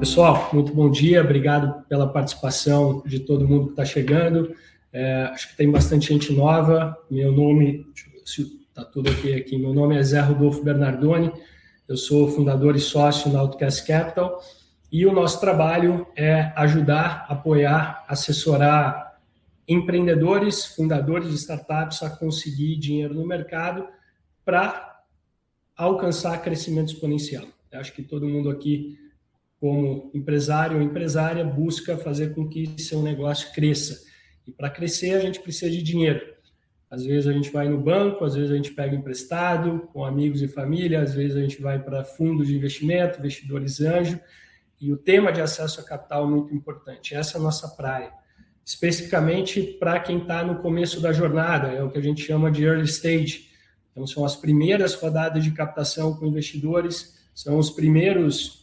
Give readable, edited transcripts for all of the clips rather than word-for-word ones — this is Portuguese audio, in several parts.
Pessoal, muito bom dia, obrigado pela participação de todo mundo que está chegando. Acho que tem bastante gente nova. Meu nome, deixa eu ver se está tudo aqui. Meu nome é Zé Rodolfo Bernardoni, eu sou fundador e sócio na Outcast Capital e o nosso trabalho é ajudar, apoiar, assessorar empreendedores, fundadores de startups a conseguir dinheiro no mercado para alcançar crescimento exponencial. Eu acho que todo mundo aqui, como empresário ou empresária, busca fazer com que seu negócio cresça. E para crescer, a gente precisa de dinheiro. Às vezes a gente vai no banco, às vezes a gente pega emprestado com amigos e família, às vezes a gente vai para fundos de investimento, investidores anjo. E o tema de acesso a capital é muito importante. Essa é a nossa praia. Especificamente para quem está no começo da jornada, é o que a gente chama de early stage. Então, são as primeiras rodadas de captação com investidores, são os primeiros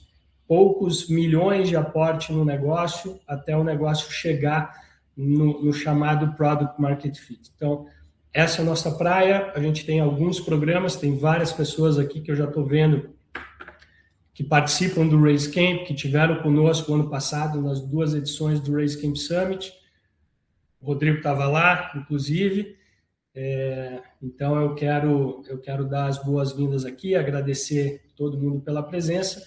poucos milhões de aporte no negócio até o negócio chegar no chamado Product Market Fit. Então, essa é a nossa praia. A gente tem alguns programas, tem várias pessoas aqui que eu já estou vendo que participam do Raise Camp, que tiveram conosco ano passado nas 2 edições do Raise Camp Summit. O Rodrigo estava lá, inclusive. Então, eu quero dar as boas-vindas aqui, agradecer todo mundo pela presença.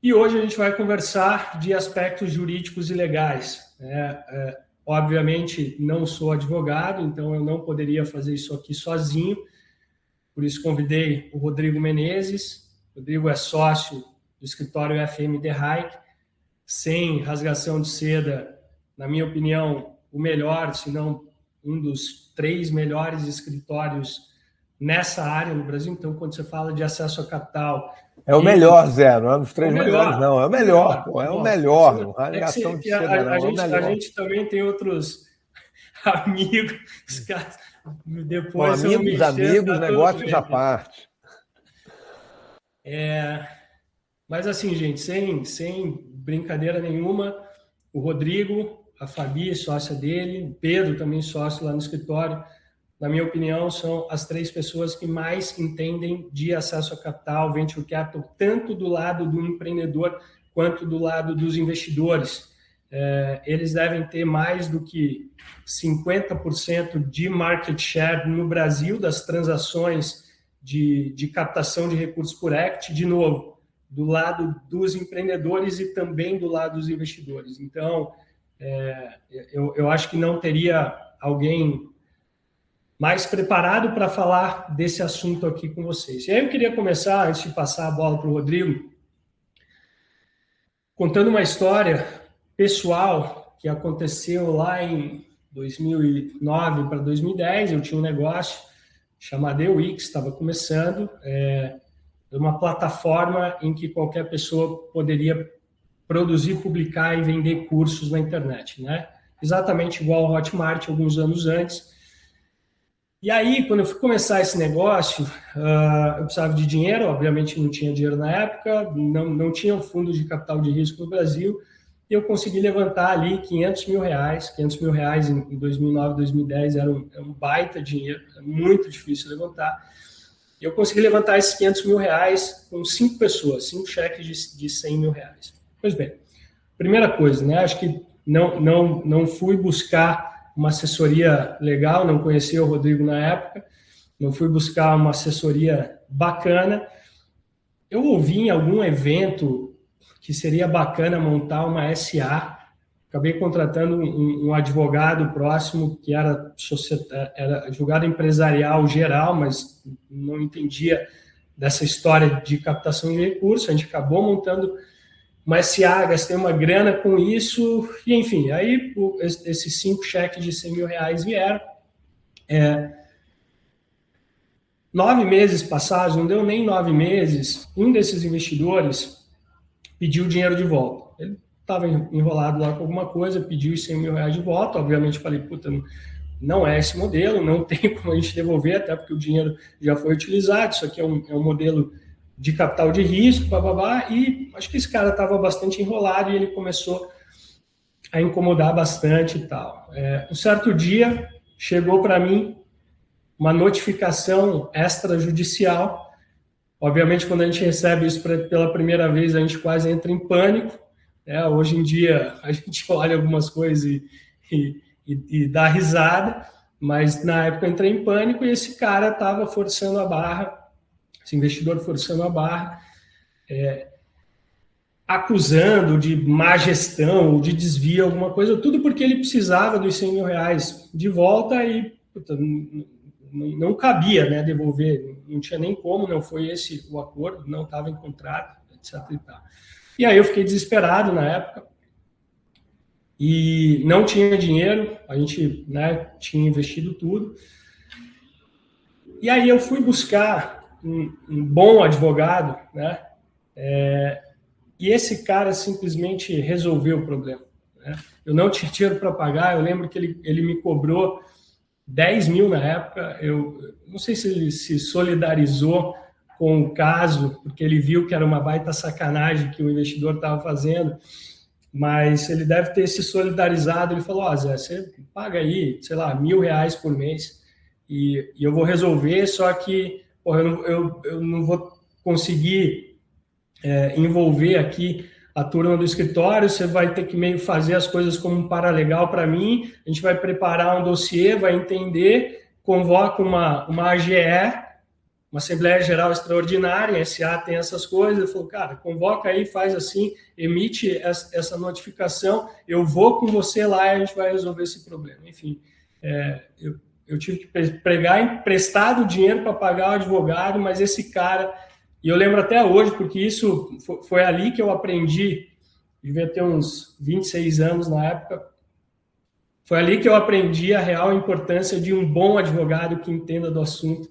E hoje a gente vai conversar de aspectos jurídicos e legais. Obviamente, não sou advogado, então eu não poderia fazer isso aqui sozinho. Por isso, convidei o Rodrigo Menezes. O Rodrigo é sócio do escritório FMD Hayek. Sem rasgação de seda, na minha opinião, o melhor, se não um dos 3 melhores escritórios nessa área no Brasil. Então, quando você fala de acesso a capital... É o melhor, Zé, não é um dos 3 melhores, não. É o melhor, pô, é o melhor. Não há ligação de seda, não. A gente também tem outros amigos, os caras depois bom, amigos, negócios à parte. Mas assim, gente, sem brincadeira nenhuma, o Rodrigo, a Fabi, sócia dele, o Pedro também sócio lá no escritório, na minha opinião, são as 3 pessoas que mais entendem de acesso a capital, venture capital, tanto do lado do empreendedor quanto do lado dos investidores. Eles devem ter mais do que 50% de market share no Brasil das transações de captação de recursos por equity, de novo, do lado dos empreendedores e também do lado dos investidores. Então, eu acho que não teria alguém mais preparado para falar desse assunto aqui com vocês. E aí eu queria começar, antes de passar a bola para o Rodrigo, contando uma história pessoal que aconteceu lá em 2009 para 2010. Eu tinha um negócio chamado EWIX, estava começando, uma plataforma em que qualquer pessoa poderia produzir, publicar e vender cursos na internet, né? Exatamente igual ao Hotmart, alguns anos antes. E aí, quando eu fui começar esse negócio, eu precisava de dinheiro, obviamente não tinha dinheiro na época, não tinha um fundo de capital de risco no Brasil, e eu consegui levantar ali R$500 mil. R$500 mil em 2009, 2010 era um baita dinheiro, era muito difícil levantar. E eu consegui levantar esses R$500 mil com 5 pessoas, 5 cheques de R$100 mil. Pois bem, primeira coisa, né? Acho que não fui buscar uma assessoria legal, não conhecia o Rodrigo na época, não fui buscar uma assessoria bacana. Eu ouvi em algum evento que seria bacana montar uma SA, acabei contratando um advogado próximo que era advogado empresarial geral, mas não entendia dessa história de captação de recursos. A gente acabou montando uma SA, gastei uma grana com isso, e enfim, aí esses 5 cheques de R$100 mil vieram. 9 meses passados, não deu nem 9 meses, um desses investidores pediu o dinheiro de volta. Ele estava enrolado lá com alguma coisa, pediu os R$100 mil de volta. Obviamente falei, puta, não é esse modelo, não tem como a gente devolver, até porque o dinheiro já foi utilizado, isso aqui é um modelo de capital de risco, e acho que esse cara estava bastante enrolado e ele começou a incomodar bastante e tal. Um certo dia, chegou para mim uma notificação extrajudicial Obviamente, quando a gente recebe isso pela primeira vez, a gente quase entra em pânico. Hoje em dia, a gente olha algumas coisas e dá risada, mas na época eu entrei em pânico e esse cara estava forçando a barra, esse investidor forçando a barra, acusando de má gestão, de desvio, alguma coisa, tudo porque ele precisava dos 100 mil reais de volta e não cabia, né, devolver, não tinha nem como, não foi esse o acordo, não estava em contrato, etc. E aí eu fiquei desesperado na época e não tinha dinheiro, a gente, né, tinha investido tudo. E aí eu fui buscar um bom advogado, né, e esse cara simplesmente resolveu o problema, né? Eu não tinha dinheiro para pagar, eu lembro que ele me cobrou 10 mil na época, eu não sei se ele se solidarizou com o caso, porque ele viu que era uma baita sacanagem que o investidor estava fazendo, mas ele deve ter se solidarizado. Ele falou: Zé, você paga aí, sei lá, R$1.000 por mês e eu vou resolver, só que porra, eu não vou conseguir envolver aqui a turma do escritório, você vai ter que meio fazer as coisas como um paralegal para mim, a gente vai preparar um dossiê, vai entender, convoca uma AGE, uma Assembleia Geral Extraordinária, a SA tem essas coisas. Ele falou: cara, convoca aí, faz assim, emite essa notificação, eu vou com você lá e a gente vai resolver esse problema. Enfim, eu tive que pegar emprestado dinheiro para pagar o advogado, mas esse cara, e eu lembro até hoje, porque isso foi ali que eu aprendi, devia ter uns 26 anos na época, foi ali que eu aprendi a real importância de um bom advogado que entenda do assunto.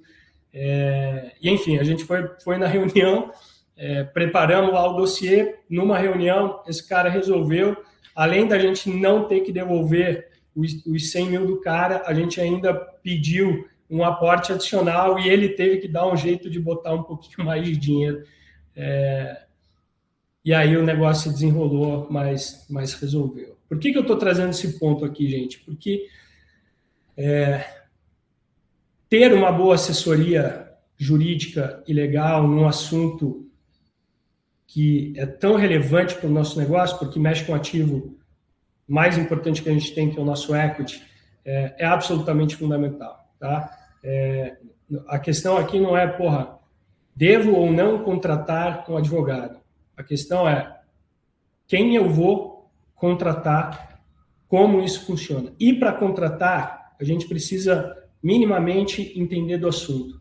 E enfim, a gente foi na reunião, preparamos lá o dossiê. Numa reunião, esse cara resolveu, além da gente não ter que devolver os 100 mil do cara, a gente ainda pediu um aporte adicional e ele teve que dar um jeito de botar um pouquinho mais de dinheiro. E aí o negócio se desenrolou, mas resolveu. Por que eu estou trazendo esse ponto aqui, gente? Porque ter uma boa assessoria jurídica e legal num assunto que é tão relevante para o nosso negócio, porque mexe com o ativo mais importante que a gente tem, que é o nosso equity, é absolutamente fundamental. Tá? A questão aqui não é, devo ou não contratar um advogado. A questão é quem eu vou contratar, como isso funciona. E para contratar, a gente precisa minimamente entender do assunto.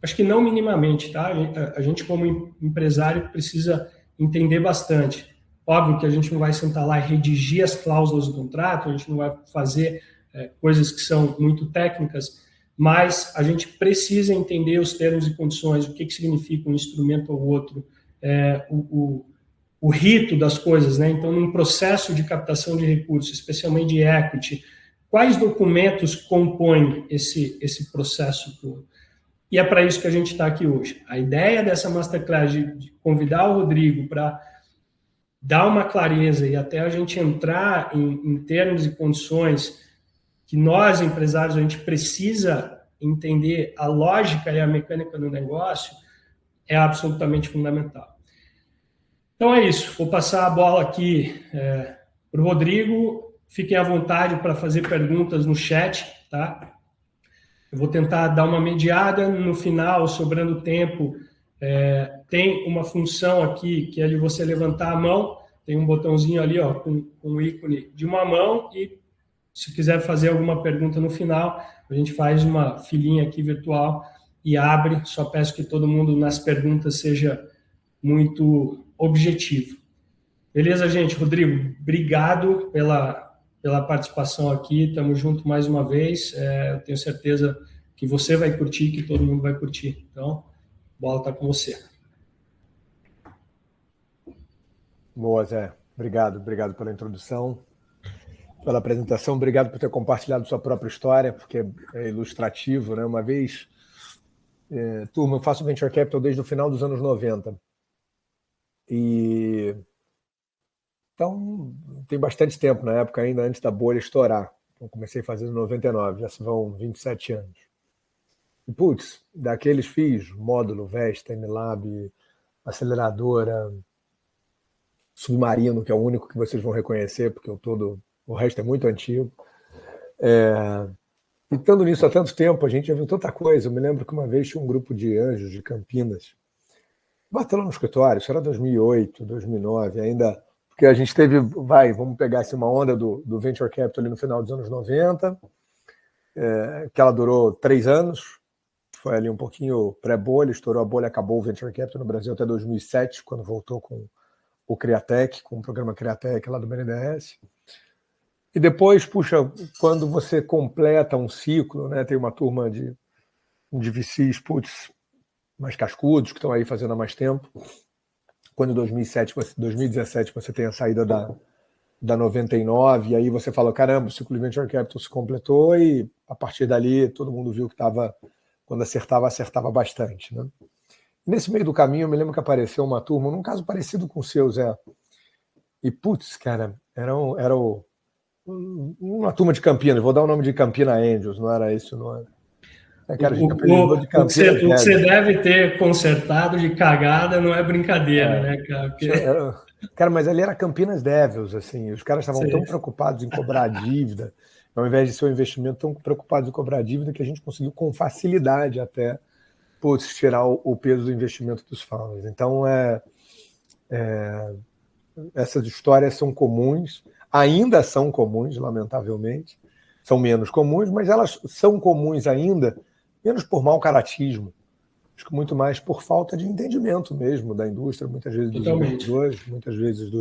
Acho que não minimamente, tá? A gente como empresário precisa entender bastante. Óbvio que a gente não vai sentar lá e redigir as cláusulas do contrato, a gente não vai fazer coisas que são muito técnicas, mas a gente precisa entender os termos e condições, o que significa um instrumento ou outro, o rito das coisas, né? Então, num processo de captação de recursos, especialmente de equity, quais documentos compõem esse processo todo? E é para isso que a gente está aqui hoje. A ideia dessa Masterclass de convidar o Rodrigo para dar uma clareza e até a gente entrar em termos e condições que nós, empresários, a gente precisa entender a lógica e a mecânica do negócio, é absolutamente fundamental. Então é isso. Vou passar a bola aqui para o Rodrigo. Fiquem à vontade para fazer perguntas no chat, tá? Eu vou tentar dar uma mediada no final, sobrando tempo. Tem uma função aqui que é de você levantar a mão. Tem um botãozinho ali, ó, com o ícone de uma mão, e se quiser fazer alguma pergunta no final, a gente faz uma filinha aqui virtual e abre. Só peço que todo mundo nas perguntas seja muito objetivo. Beleza, gente? Rodrigo, obrigado pela participação aqui. Estamos juntos mais uma vez. Eu tenho certeza que você vai curtir, que todo mundo vai curtir. Então, a bola está com você. Boa, Zé. Obrigado pela introdução, pela apresentação. Obrigado por ter compartilhado sua própria história, porque é ilustrativo, né? Uma vez, turma, eu faço Venture Capital desde o final dos anos 90. Então, tem bastante tempo, na época ainda antes da bolha estourar. Então, comecei fazendo em 99, já se vão 27 anos. E, putz, daqueles fiz módulo, Vesta, MLab, aceleradora, Submarino, que é o único que vocês vão reconhecer, porque o resto é muito antigo. E estando nisso há tanto tempo, a gente já viu tanta coisa. Eu me lembro que uma vez tinha um grupo de anjos de Campinas, bateu lá no escritório, isso era 2008, 2009, ainda, porque a gente teve, vamos pegar assim, uma onda do Venture Capital ali no final dos anos 90, que ela durou 3 anos, foi ali um pouquinho pré-bolha, estourou a bolha, acabou o Venture Capital no Brasil até 2007, quando voltou com o Criatec, com o programa Criatec lá do BNDES. E depois, puxa, quando você completa um ciclo, né, tem uma turma de VCs, mais cascudos, que estão aí fazendo há mais tempo. Quando em 2017 você tem a saída da 99, e aí você fala, caramba, o ciclo de Venture Capital se completou, e a partir dali todo mundo viu que quando acertava bastante. Né? Nesse meio do caminho, eu me lembro que apareceu uma turma, num caso parecido com o seu, Zé. E, cara, era uma turma de Campinas, vou dar o nome de Campina Angels, não era isso, não era? Cara, a gente apresentou de Campinas. O que você deve ter consertado de cagada não é brincadeira, né, cara? Porque... Cara, mas ali era Campinas Devils, assim, os caras estavam tão preocupados em cobrar a dívida, ao invés de ser um investimento, tão preocupados em cobrar a dívida, que a gente conseguiu com facilidade até tirar o peso do investimento dos founders. Então, essas histórias são comuns, ainda são comuns, lamentavelmente, são menos comuns, mas elas são comuns ainda, menos por mau caratismo, acho que muito mais por falta de entendimento mesmo da indústria, muitas vezes dos investidores, muitas vezes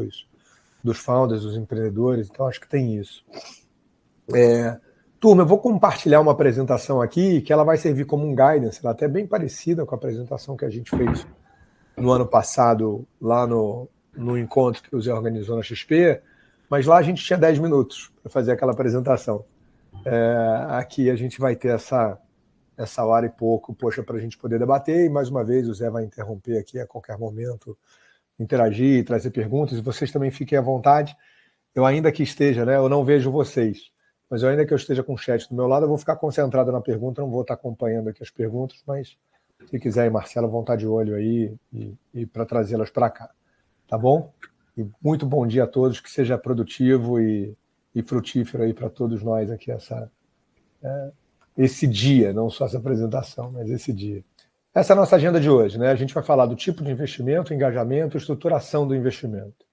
dos founders, dos empreendedores, então acho que tem isso. Turma, eu vou compartilhar uma apresentação aqui que ela vai servir como um guidance, ela é até bem parecida com a apresentação que a gente fez no ano passado, lá no encontro que o Zé organizou na XP, mas lá a gente tinha 10 minutos para fazer aquela apresentação. Aqui a gente vai ter essa hora e pouco, para a gente poder debater, e mais uma vez o Zé vai interromper aqui a qualquer momento, interagir, trazer perguntas, e vocês também fiquem à vontade. Eu ainda que esteja, né, eu não vejo vocês, mas eu ainda que eu esteja com o chat do meu lado, eu vou ficar concentrado na pergunta, não vou estar acompanhando aqui as perguntas, mas se quiser, Marcelo, vão estar de olho aí e para trazê-las para cá. Tá bom? E muito bom dia a todos, que seja produtivo e frutífero aí para todos nós aqui esse dia, não só essa apresentação, mas esse dia. Essa é a nossa agenda de hoje, né? A gente vai falar do tipo de investimento, engajamento, estruturação do investimento.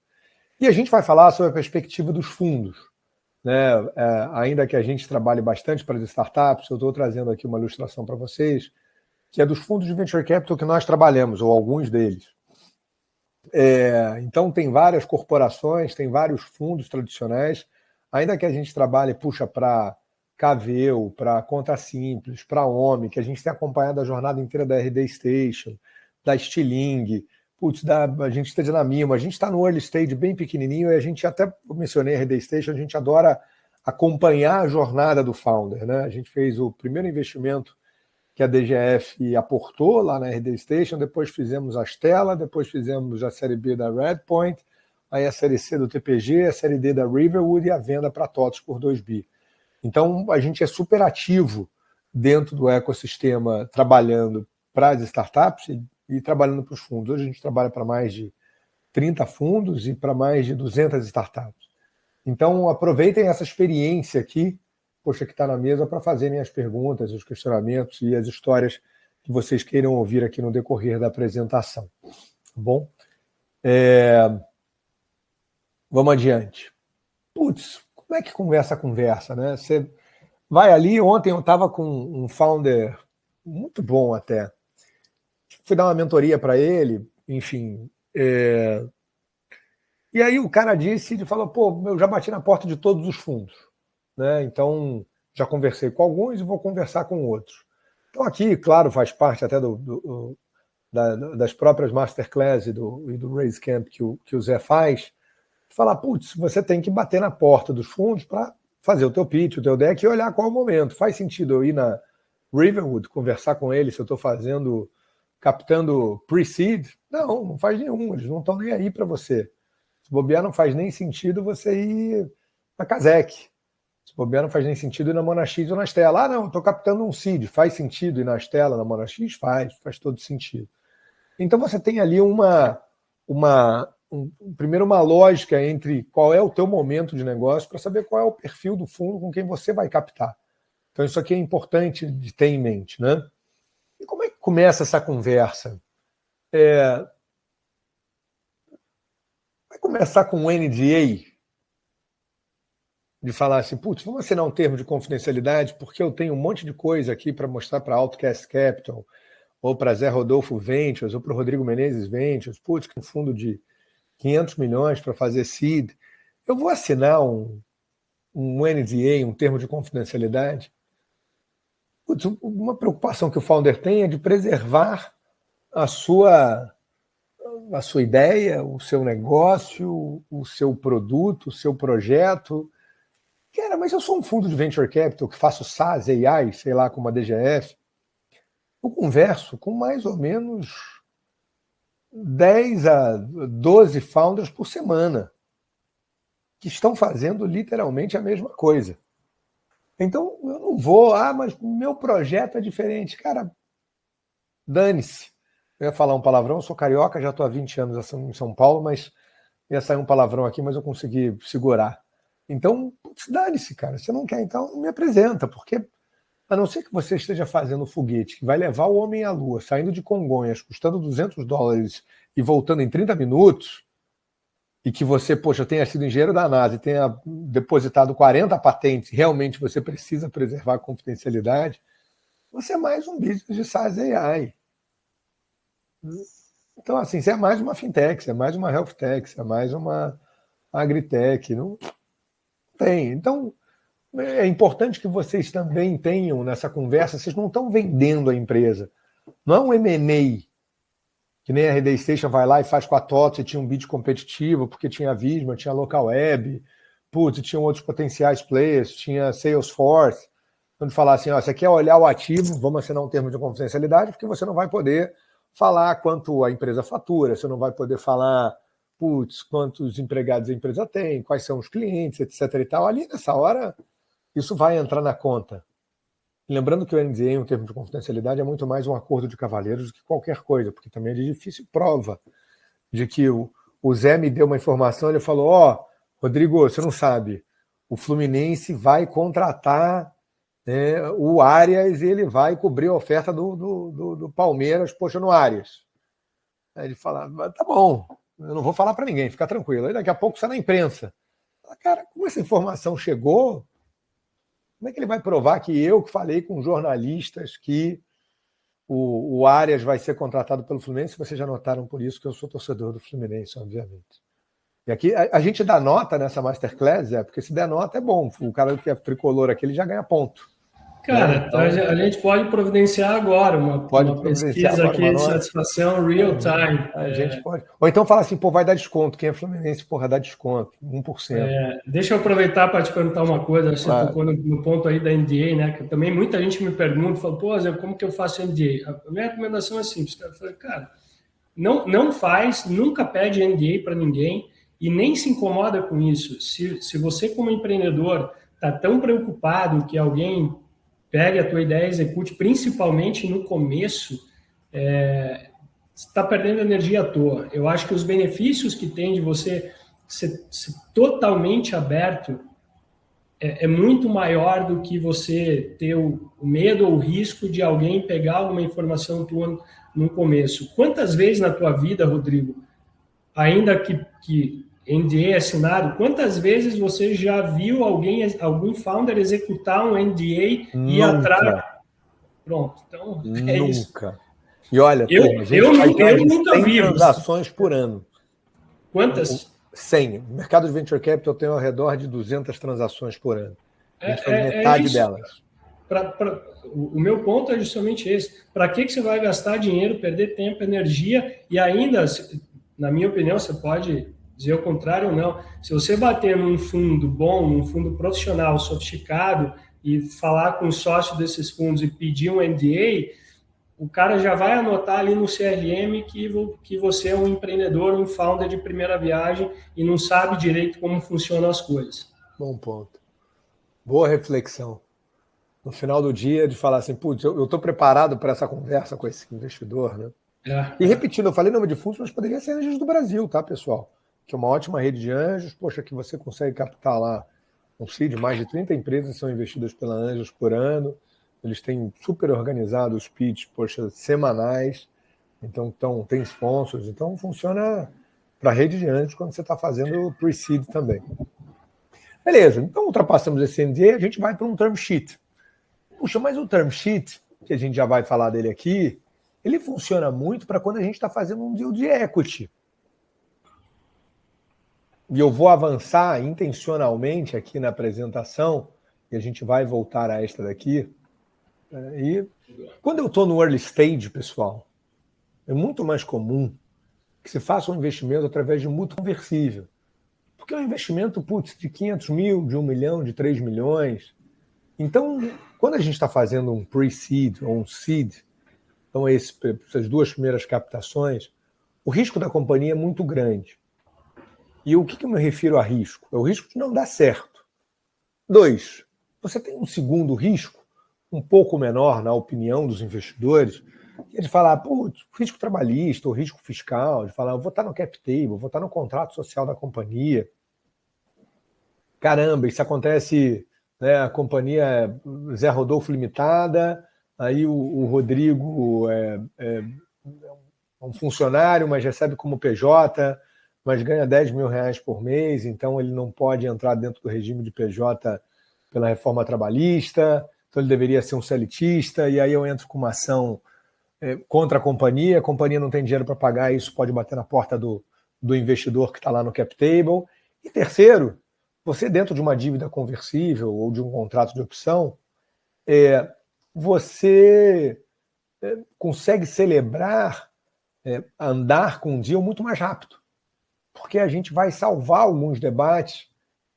E a gente vai falar sobre a perspectiva dos fundos, né? Ainda que a gente trabalhe bastante para as startups, eu estou trazendo aqui uma ilustração para vocês, que é dos fundos de Venture Capital que nós trabalhamos, ou alguns deles. Então, tem várias corporações, tem vários fundos tradicionais, ainda que a gente trabalhe, para Caveu, para Conta Simples, para OMI, que a gente tem acompanhado a jornada inteira da RD Station, da Stiling, a gente esteja na Mimo, a gente está no early stage bem pequenininho, e a gente até mencionei a RD Station, a gente adora acompanhar a jornada do founder, né? A gente fez o primeiro investimento que a DGF aportou lá na RD Station, depois fizemos a Stella, depois fizemos a série B da Redpoint, aí a série C do TPG, a série D da Riverwood e a venda para TOTS por 2 bi. Então, a gente é super ativo dentro do ecossistema, trabalhando para as startups e trabalhando para os fundos. Hoje a gente trabalha para mais de 30 fundos e para mais de 200 startups. Então, aproveitem essa experiência aqui, que está na mesa, para fazerem as perguntas, os questionamentos e as histórias que vocês queiram ouvir aqui no decorrer da apresentação. Tá bom? Vamos adiante. Como é que começa a conversa, né? Você vai ali, ontem eu estava com um founder muito bom até. Fui dar uma mentoria para ele, enfim. E aí o cara falou, eu já bati na porta de todos os fundos, né? Então, já conversei com alguns e vou conversar com outros. Então aqui, claro, faz parte até das próprias masterclass e do Raise Camp que o Zé faz, falar, você tem que bater na porta dos fundos para fazer o teu pitch, o teu deck e olhar qual é o momento. Faz sentido eu ir na Riverwood, conversar com eles se eu estou captando pre-seed? Não faz nenhum, eles não estão nem aí para você. Se bobear, não faz nem sentido você ir na Kazek. Se Se bobear, não faz nem sentido ir na Monax ou na Stella. Não, estou captando um seed. Faz sentido ir na Stella, na Monax? Faz todo sentido. Então você tem ali primeiro uma lógica entre qual é o teu momento de negócio para saber qual é o perfil do fundo com quem você vai captar. Então isso aqui é importante de ter em mente, né? E como é que começa essa conversa? Vai começar com um NDA, de falar assim, putz, vamos assinar um termo de confidencialidade porque eu tenho um monte de coisa aqui para mostrar para Outcast Capital, ou para Zé Rodolfo Ventures, ou para o Rodrigo Menezes Ventures, putz, que um fundo de 500 milhões para fazer seed. Eu vou assinar um NDA, um termo de confidencialidade? Putz, uma preocupação que o founder tem é de preservar a sua ideia, o seu negócio, o seu produto, o seu projeto. Cara, mas eu sou um fundo de venture capital que faço SaaS, AI, sei lá, como a DGF. Eu converso com mais ou menos 10 a 12 founders por semana que estão fazendo literalmente a mesma coisa. Então, eu não vou, mas meu projeto é diferente. Cara, dane-se. Eu ia falar um palavrão, eu sou carioca, já estou há 20 anos em São Paulo, mas ia sair um palavrão aqui, mas eu consegui segurar. Então, dane-se, cara. Se não quer, então me apresenta, porque a não ser que você esteja fazendo um foguete que vai levar o homem à Lua, saindo de Congonhas, custando $200 e voltando em 30 minutos, e que você, tenha sido engenheiro da NASA e tenha depositado 40 patentes, realmente você precisa preservar a confidencialidade, você é mais um business de SaaS AI. Então, assim, você é mais uma fintech, você é mais uma health tech, você é mais uma agritech. Não tem. Então, é importante que vocês também tenham nessa conversa, vocês não estão vendendo a empresa. Não é um M&A, que nem a RD Station vai lá e faz com a TOTS e tinha um bid competitivo, porque tinha a Visma, tinha a Local Web, tinha outros potenciais players, tinha Salesforce, onde falar assim, você quer olhar o ativo, vamos assinar um termo de confidencialidade, porque você não vai poder falar quanto a empresa fatura, você não vai poder falar quantos empregados a empresa tem, quais são os clientes, etc. e tal. Ali, nessa hora, isso vai entrar na conta. Lembrando que o NDA, um termo de confidencialidade, é muito mais um acordo de cavalheiros do que qualquer coisa, porque também é de difícil prova de que o Zé me deu uma informação, ele falou, Rodrigo, você não sabe, o Fluminense vai contratar o Arias e ele vai cobrir a oferta do Palmeiras, no Arias. Aí ele fala, tá bom, eu não vou falar para ninguém, fica tranquilo. Aí daqui a pouco sai na imprensa. Cara, como essa informação chegou, como é que ele vai provar que eu que falei com jornalistas que o Arias vai ser contratado pelo Fluminense? Vocês já notaram por isso que eu sou torcedor do Fluminense, obviamente. E aqui a gente dá nota nessa Masterclass, porque se der nota é bom. O cara que é tricolor aqui, ele já ganha ponto. Cara, então, a gente pode providenciar agora uma pesquisa aqui de satisfação real time. A gente pode. Ou então fala assim, vai dar desconto. Quem é Fluminense, dá desconto, 1%. Deixa eu aproveitar para te perguntar uma coisa. Você tocou no ponto aí da NDA, né? Que também muita gente me pergunta, fala, Zé, como que eu faço NDA? A minha recomendação é simples. Eu falei, cara, não faz, nunca pede NDA para ninguém e nem se incomoda com isso. Se você, como empreendedor, está tão preocupado que alguém pegue a tua ideia e execute, principalmente no começo, está perdendo energia à toa. Eu acho que os benefícios que tem de você ser totalmente aberto é muito maior do que você ter o medo ou o risco de alguém pegar alguma informação tua no começo. Quantas vezes na tua vida, Rodrigo, ainda que NDA é assinado, quantas vezes você já viu algum founder executar um NDA e ir atrás? Pronto, então é isso. Nunca. E olha, eu nunca vi transações por ano. Quantas? 100. No mercado de Venture Capital tem ao redor de 200 transações por ano. A gente faz metade delas. O meu ponto é justamente esse. Para que você vai gastar dinheiro, perder tempo, energia e ainda, na minha opinião, você pode dizer o contrário ou não. Se você bater num fundo bom, num fundo profissional, sofisticado, e falar com o sócio desses fundos e pedir um NDA, o cara já vai anotar ali no CRM que você é um empreendedor, um founder de primeira viagem e não sabe direito como funcionam as coisas. Bom ponto. Boa reflexão. No final do dia, de falar assim, putz, eu estou preparado para essa conversa com esse investidor, né? E repetindo, eu falei nome de fundos, mas poderia ser Anjos do Brasil, tá, pessoal? Que é uma ótima rede de anjos, poxa, que você consegue captar lá um seed, mais de 30 empresas são investidas pela Anjos por ano, eles têm super organizado os pitch, poxa, semanais, então tem sponsors, então funciona para a rede de anjos quando você está fazendo o pre-seed também. Beleza, então ultrapassamos esse NDA, a gente vai para um term sheet. Puxa, mas o term sheet, que a gente já vai falar dele aqui, ele funciona muito para quando a gente está fazendo um deal de equity. E eu vou avançar intencionalmente aqui na apresentação, e a gente vai voltar a esta daqui. E quando eu estou no early stage, pessoal, é muito mais comum que se faça um investimento através de mútuo conversível. Porque é um investimento, de 500 mil, de 1 milhão, de 3 milhões. Então, quando a gente está fazendo um pre-seed ou um seed, então essas duas primeiras captações, o risco da companhia é muito grande. E o que eu me refiro a risco? É o risco de não dar certo. 2, você tem um segundo risco, um pouco menor na opinião dos investidores, que é de falar, risco trabalhista ou risco fiscal, de falar, eu vou estar no cap table, vou estar no contrato social da companhia. Caramba, isso acontece, né, a companhia é Zé Rodolfo Limitada, aí o Rodrigo é um funcionário, mas recebe como PJ, mas ganha 10 mil reais por mês, então ele não pode entrar dentro do regime de PJ pela reforma trabalhista, então ele deveria ser um celitista, e aí eu entro com uma ação contra a companhia não tem dinheiro para pagar, isso pode bater na porta do investidor que está lá no cap table. E terceiro, você dentro de uma dívida conversível ou de um contrato de opção, você consegue celebrar, andar com um deal muito mais rápido, porque a gente vai salvar alguns debates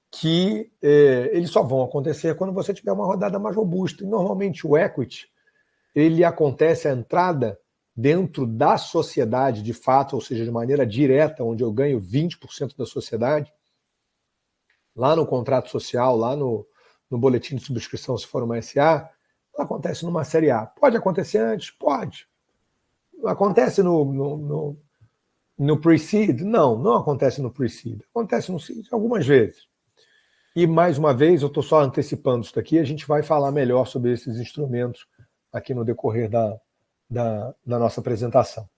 que eles só vão acontecer quando você tiver uma rodada mais robusta. E normalmente o equity, ele acontece a entrada dentro da sociedade de fato, ou seja, de maneira direta, onde eu ganho 20% da sociedade, lá no contrato social, lá no boletim de subscrição, se for uma SA, ela acontece numa série A. Pode acontecer antes? Pode. Acontece no pre-seed? Não acontece no pre-seed. Acontece no seed algumas vezes. E, mais uma vez, eu estou só antecipando isso daqui, a gente vai falar melhor sobre esses instrumentos aqui no decorrer da nossa apresentação.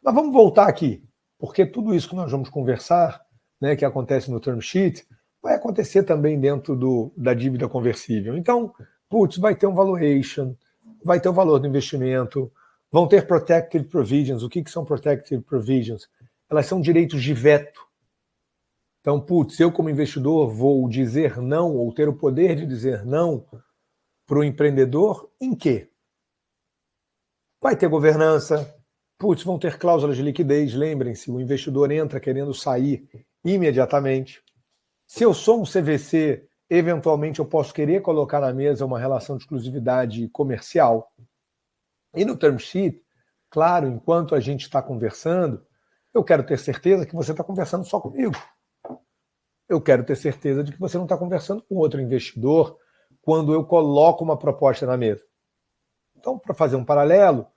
Mas vamos voltar aqui, porque tudo isso que nós vamos conversar, né, que acontece no term sheet, vai acontecer também dentro da dívida conversível. Então, vai ter um valuation, vai ter o valor do investimento, vão ter protective provisions. O que são protective provisions? Elas são direitos de veto. Então, eu como investidor vou dizer não, ou ter o poder de dizer não para o empreendedor em quê? Vai ter governança, vão ter cláusulas de liquidez, lembrem-se, o investidor entra querendo sair imediatamente. Se eu sou um CVC, eventualmente eu posso querer colocar na mesa uma relação de exclusividade comercial. E no term sheet, claro, enquanto a gente está conversando, eu quero ter certeza que você está conversando só comigo. Eu quero ter certeza de que você não está conversando com outro investidor quando eu coloco uma proposta na mesa. Então, para fazer um paralelo,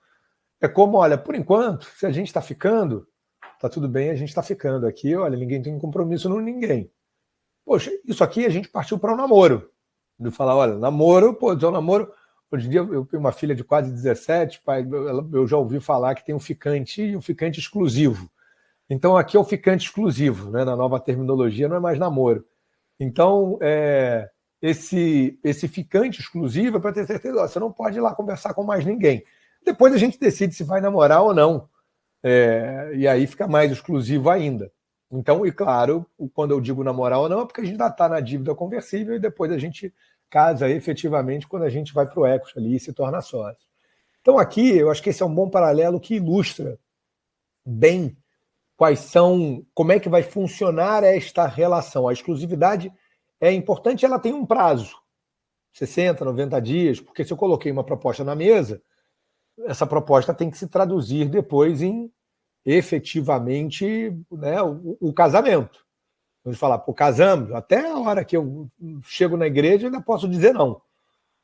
é como, olha, por enquanto, se a gente está ficando, está tudo bem, a gente está ficando aqui, olha, ninguém tem compromisso com ninguém. Poxa, isso aqui a gente partiu para um namoro. De falar, olha, namoro, eu namoro. Hoje em dia eu tenho uma filha de quase 17, pai, eu já ouvi falar que tem um ficante e um ficante exclusivo. Então aqui é o ficante exclusivo, né? Na nova terminologia não é mais namoro. Então, esse ficante exclusivo é para ter certeza, você não pode ir lá conversar com mais ninguém. Depois a gente decide se vai namorar ou não. E aí fica mais exclusivo ainda. Então, e claro, quando eu digo namorar ou não, é porque a gente ainda está na dívida conversível e depois a gente casa efetivamente quando a gente vai para o equity ali e se torna sócio. Então aqui, eu acho que esse é um bom paralelo que ilustra bem como é que vai funcionar esta relação. A exclusividade é importante, ela tem um prazo, 60, 90 dias, porque se eu coloquei uma proposta na mesa, essa proposta tem que se traduzir depois em efetivamente, né, o casamento. Vamos falar, pô, casamos, até a hora que eu chego na igreja ainda posso dizer não.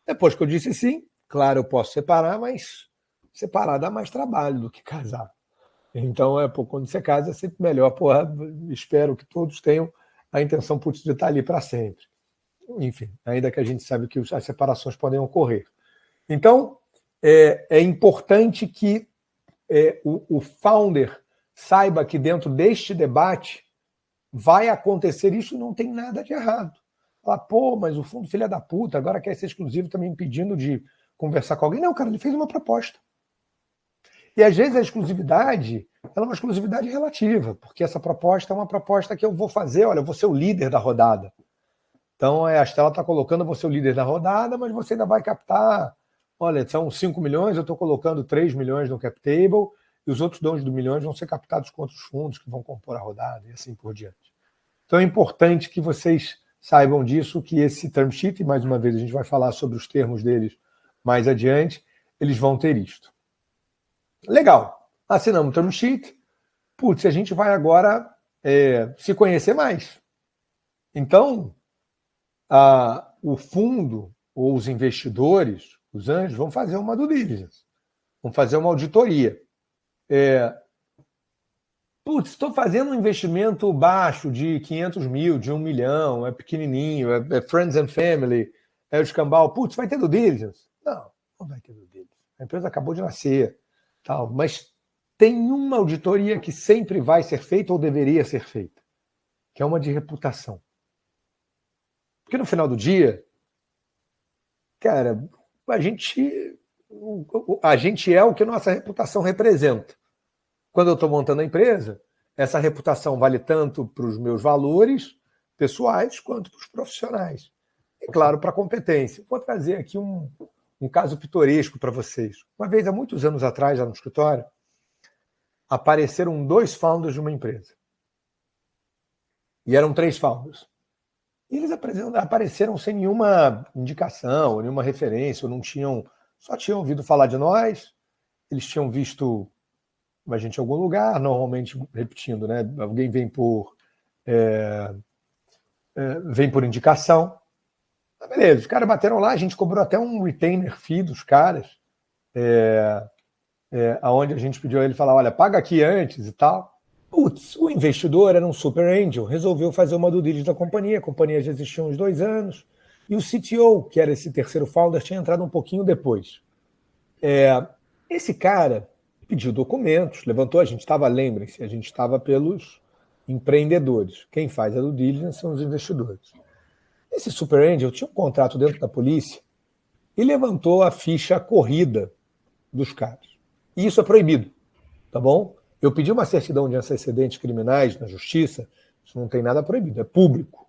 Depois que eu disse sim, claro, eu posso separar, mas separar dá mais trabalho do que casar. Então, pô, quando você casa, é sempre melhor. Porra, espero que todos tenham a intenção de estar ali para sempre. Enfim, ainda que a gente sabe que as separações podem ocorrer. Então, é importante que o founder saiba que dentro deste debate vai acontecer isso e não tem nada de errado. Fala, pô, mas o fundo filha da puta, agora quer ser exclusivo, tá me impedindo de conversar com alguém. Não, cara, ele fez uma proposta. E às vezes a exclusividade, ela é uma exclusividade relativa, porque essa proposta é uma proposta que eu vou fazer, olha, eu vou ser o líder da rodada. Então a Stella está colocando, eu vou ser o líder da rodada, mas você ainda vai captar, olha, são 5 milhões, eu estou colocando 3 milhões no cap table, e os outros 2 milhões vão ser captados com outros fundos que vão compor a rodada, e assim por diante. Então é importante que vocês saibam disso, que esse term sheet, e mais uma vez a gente vai falar sobre os termos deles mais adiante, eles vão ter isto. Legal, assinamos o term sheet, putz, a gente vai agora se conhecer mais. Então, o fundo ou os investidores, os anjos, vão fazer uma due diligence, vão fazer uma auditoria. Putz, estou fazendo um investimento baixo de 500 mil, de 1 milhão, é pequenininho, é friends and family, é o escambau. Putz, vai ter due diligence? Não, não vai ter due diligence. A empresa acabou de nascer, tal, mas tem uma auditoria que sempre vai ser feita ou deveria ser feita, que é uma de reputação. Porque no final do dia, cara, a gente é o que nossa reputação representa. Quando eu estou montando a empresa, essa reputação vale tanto para os meus valores pessoais quanto para os profissionais. E, claro, para a competência. Vou trazer aqui um caso pitoresco para vocês. Uma vez, há muitos anos atrás, lá no escritório, apareceram 2 founders de uma empresa. E eram 3 founders. E eles apareceram sem nenhuma indicação, nenhuma referência, só tinham ouvido falar de nós, eles tinham visto a gente em algum lugar, normalmente, repetindo, né? Alguém vem por indicação. Mas beleza, os caras bateram lá, a gente cobrou até um retainer fee dos caras, aonde a gente pediu a ele falar, olha, paga aqui antes e tal. Putz, o investidor era um super angel, resolveu fazer uma due diligence da companhia, a companhia já existia uns 2 anos, e o CTO, que era esse terceiro founder, tinha entrado um pouquinho depois. Esse cara pediu documentos, levantou, lembrem-se, a gente estava pelos empreendedores. Quem faz a due diligence são os investidores. Esse super angel tinha um contrato dentro da polícia e levantou a ficha corrida dos caras. E isso é proibido, tá bom? Eu pedi uma certidão de antecedentes criminais na justiça, isso não tem nada proibido, é público.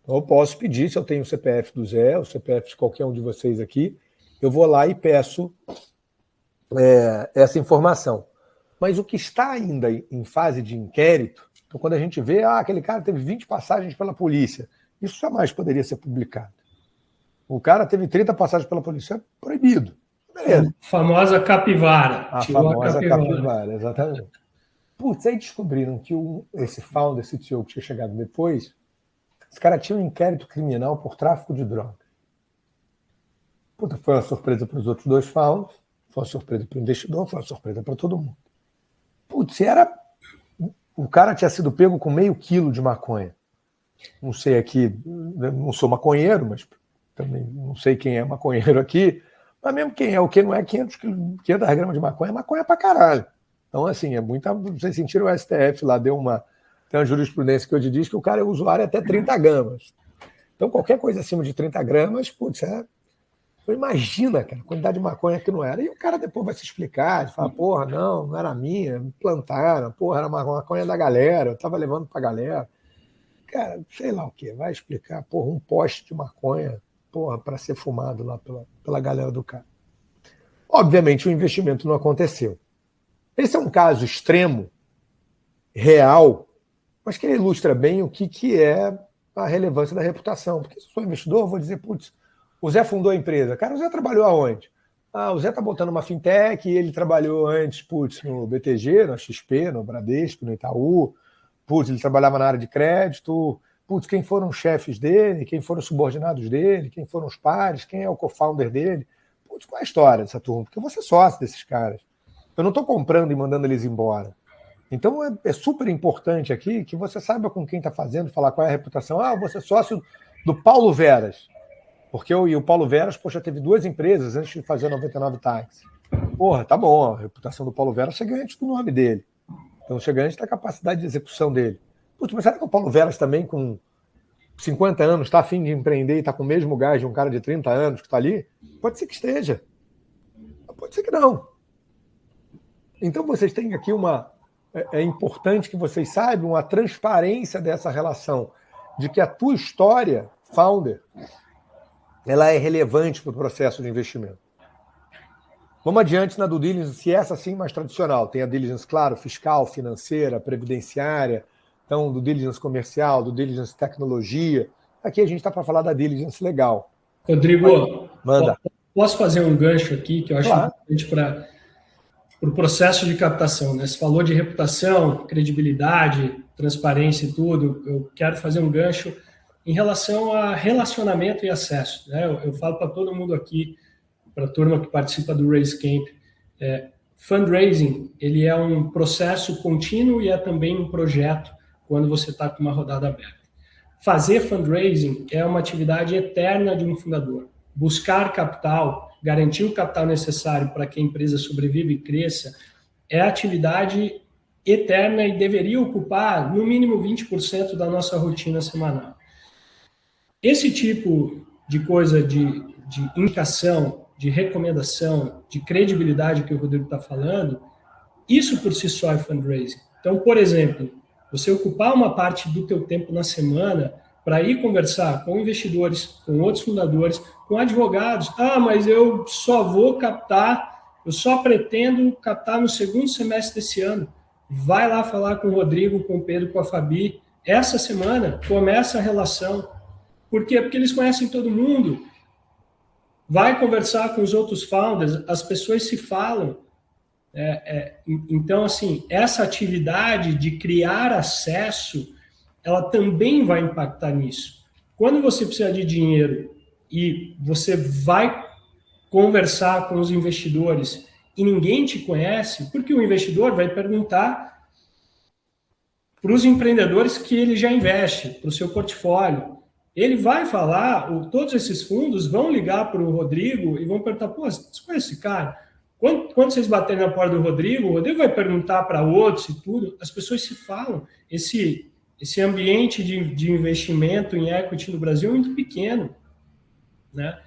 Então eu posso pedir, se eu tenho o CPF do Zé, o CPF de qualquer um de vocês aqui, eu vou lá e peço essa informação. Mas o que está ainda em fase de inquérito, então quando a gente vê, aquele cara teve 20 passagens pela polícia, isso jamais poderia ser publicado. O cara teve 30 passagens pela polícia, é proibido. Beleza. A famosa capivara. A famosa capivara, exatamente. Putz, aí descobriram que esse founder, esse CTO que tinha chegado depois, esse cara tinha um inquérito criminal por tráfico de drogas. Puta, foi uma surpresa para os outros 2 founders, foi uma surpresa para o investidor, foi uma surpresa para todo mundo. Putz, o cara tinha sido pego com meio quilo de maconha. Não sei aqui, não sou maconheiro, mas também não sei quem é maconheiro aqui, mas mesmo quem é o que não é 500 gramas de maconha, é maconha pra caralho. Então, assim, vocês sentiram o STF lá, tem uma jurisprudência que hoje diz que o cara é usuário até 30 gramas. Então, qualquer coisa acima de 30 gramas, putz, imagina, cara, a quantidade de maconha que não era. E o cara depois vai se explicar, fala, porra, não era minha, me plantaram, porra, era maconha da galera, eu tava levando pra galera. Cara, sei lá o quê, vai explicar, porra, um poste de maconha, porra, para ser fumado lá pela galera do cara. Obviamente o investimento não aconteceu. Esse é um caso extremo, real, mas que ilustra bem o que é a relevância da reputação. Porque se eu sou investidor, eu vou dizer, putz, o Zé fundou a empresa. Cara, o Zé trabalhou aonde? O Zé tá botando uma fintech, e ele trabalhou antes, putz, no BTG, na XP, no Bradesco, no Itaú, Putz, ele trabalhava na área de crédito, putz, quem foram os chefes dele, quem foram os subordinados dele, quem foram os pares, quem é o co-founder dele. Putz, qual é a história dessa turma? Porque eu vou ser sócio desses caras. Eu não estou comprando e mandando eles embora. Então é super importante aqui que você saiba com quem está fazendo, falar qual é a reputação. Ah, eu vou ser sócio do Paulo Veras. Porque o Paulo Veras, poxa, teve 2 empresas antes de fazer 99 Táxi. Porra, tá bom, a reputação do Paulo Veras chega antes do nome dele. Então chega antes da capacidade de execução dele. Putz, mas será que o Paulo Veras também, com 50 anos, está a fim de empreender e está com o mesmo gás de um cara de 30 anos que está ali? Pode ser que esteja. Pode ser que não. Então vocês têm aqui é importante que vocês saibam a transparência dessa relação, de que a tua história, founder, ela é relevante para o processo de investimento. Vamos adiante na due diligence, se essa sim mais tradicional. Tem a diligence, claro, fiscal, financeira, previdenciária, então due diligence comercial, due diligence tecnologia. Aqui a gente está para falar da diligence legal. Rodrigo, manda. Posso fazer um gancho aqui que eu acho importante para o processo de captação, né? Você falou de reputação, credibilidade, transparência e tudo. Eu quero fazer um gancho em relação a relacionamento e acesso, né? Eu falo para todo mundo aqui, para a turma que participa do Raise Camp, fundraising, ele é um processo contínuo e é também um projeto quando você está com uma rodada aberta. Fazer fundraising é uma atividade eterna de um fundador. Buscar capital, garantir o capital necessário para que a empresa sobreviva e cresça, é atividade eterna e deveria ocupar no mínimo 20% da nossa rotina semanal. Esse tipo de coisa de indicação, de recomendação, de credibilidade que o Rodrigo está falando, isso por si só é fundraising. Então, por exemplo, você ocupar uma parte do teu tempo na semana para ir conversar com investidores, com outros fundadores, com advogados. Ah, mas eu só vou captar, eu só pretendo captar no segundo semestre desse ano. Vai lá falar com o Rodrigo, com o Pedro, com a Fabi. Essa semana começa a relação. Por quê? Porque eles conhecem todo mundo. Vai conversar com os outros founders, as pessoas se falam. Então, assim, essa atividade de criar acesso, ela também vai impactar nisso. Quando você precisa de dinheiro e você vai conversar com os investidores e ninguém te conhece, porque o investidor vai perguntar para os empreendedores que ele já investe, para o seu portfólio. Ele vai falar, todos esses fundos vão ligar para o Rodrigo e vão perguntar, pô, você conhece esse cara? Quando vocês baterem na porta do Rodrigo, o Rodrigo vai perguntar para outros e tudo, as pessoas se falam. Esse ambiente de investimento em equity no Brasil é muito pequeno, né?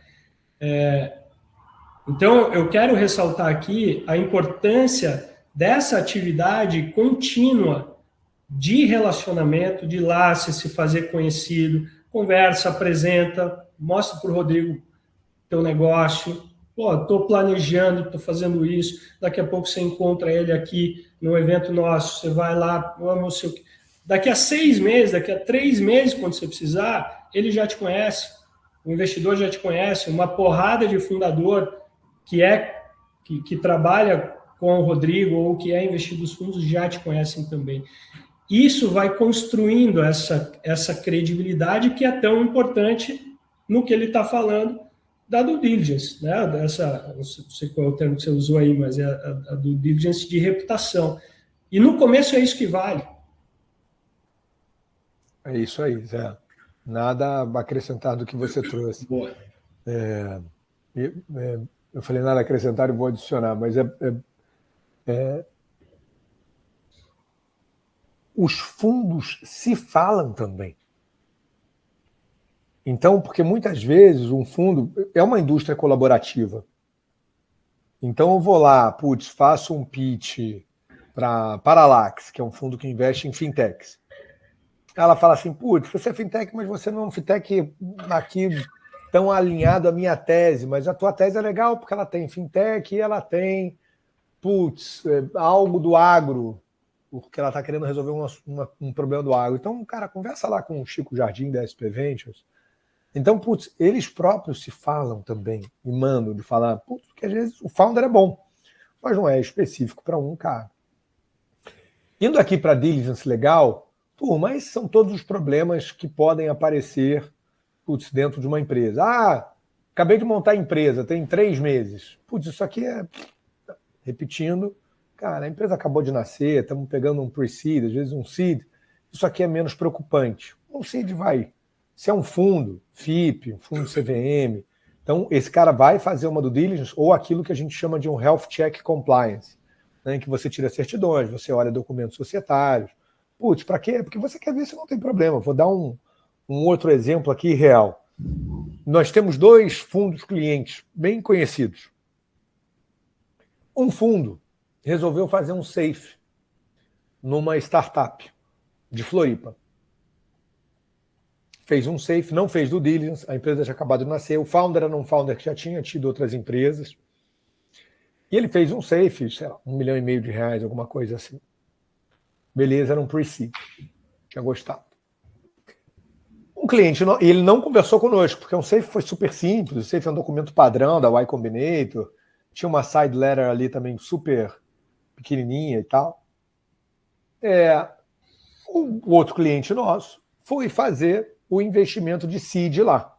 Então, eu quero ressaltar aqui a importância dessa atividade contínua de relacionamento, de lá se fazer conhecido, conversa, apresenta, mostra para o Rodrigo teu negócio. Pô, estou planejando, estou fazendo isso. Daqui a pouco você encontra ele aqui no evento nosso. Você vai lá, daqui a 6 meses, daqui a 3 meses, quando você precisar, ele já te conhece. O investidor já te conhece. Uma porrada de fundador que trabalha com o Rodrigo ou que é investido nos fundos já te conhecem também. Isso vai construindo essa credibilidade que é tão importante no que ele está falando da due diligence, né? Não sei qual é o termo que você usou aí, mas é a due diligence de reputação. E no começo é isso que vale. É isso aí, Zé. Nada a acrescentar do que você trouxe. Boa. Eu falei nada a acrescentar e vou adicionar, mas os fundos se falam também. Então, porque muitas vezes um fundo é uma indústria colaborativa. Então eu vou lá, faço um pitch para Paralax, que é um fundo que investe em fintechs. Ela fala assim, você é fintech, mas você não é um fintech aqui tão alinhado à minha tese, mas a tua tese é legal porque ela tem fintech e ela tem algo do agro, porque ela está querendo resolver um problema do agro. Então, cara, conversa lá com o Chico Jardim da SP Ventures. Então, eles próprios se falam também e mandam de falar, porque às vezes o founder é bom, mas não é específico para um cara. Indo aqui para a diligence legal, Mas são todos os problemas que podem aparecer dentro de uma empresa. Acabei de montar a empresa, tem 3 meses. Isso aqui é... Repetindo, cara, a empresa acabou de nascer, estamos pegando um pre-seed, às vezes um seed. Isso aqui é menos preocupante. Um seed vai... Se é um fundo, FIP, um fundo CVM, então esse cara vai fazer uma due diligence ou aquilo que a gente chama de um health check compliance, né, em que você tira certidões, você olha documentos societários. Para quê? Porque você quer ver se não tem problema. Vou dar um outro exemplo aqui real. Nós temos 2 fundos clientes bem conhecidos. Um fundo resolveu fazer um safe numa startup de Floripa. Fez um safe, não fez due diligence, a empresa já acabou de nascer, o founder era um founder que já tinha tido outras empresas. E ele fez um safe, sei lá, R$1,5 milhão, alguma coisa assim. Beleza, era um pre-seed. Tinha gostado. Um cliente, ele não conversou conosco, porque um safe foi super simples, o safe é um documento padrão da Y Combinator, tinha uma side letter ali também super pequenininha e tal. O outro cliente nosso foi fazer o investimento de seed lá.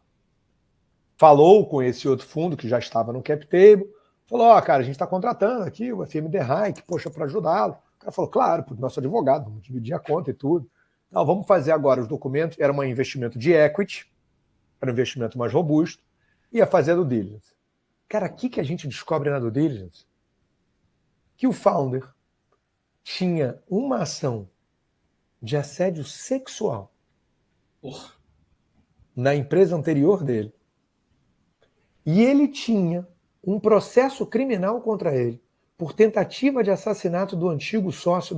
Falou com esse outro fundo que já estava no cap table, falou, cara, a gente está contratando aqui o FMD Hike, para ajudá-lo. O cara falou, claro, porque nosso advogado, vamos dividir a conta e tudo. Então, vamos fazer agora os documentos. Era um investimento de equity, era um investimento mais robusto, ia fazer a due diligence. Cara, o que a gente descobre na due diligence? Que o founder tinha uma ação de assédio sexual na empresa anterior dele. E ele tinha um processo criminal contra ele por tentativa de assassinato do antigo sócio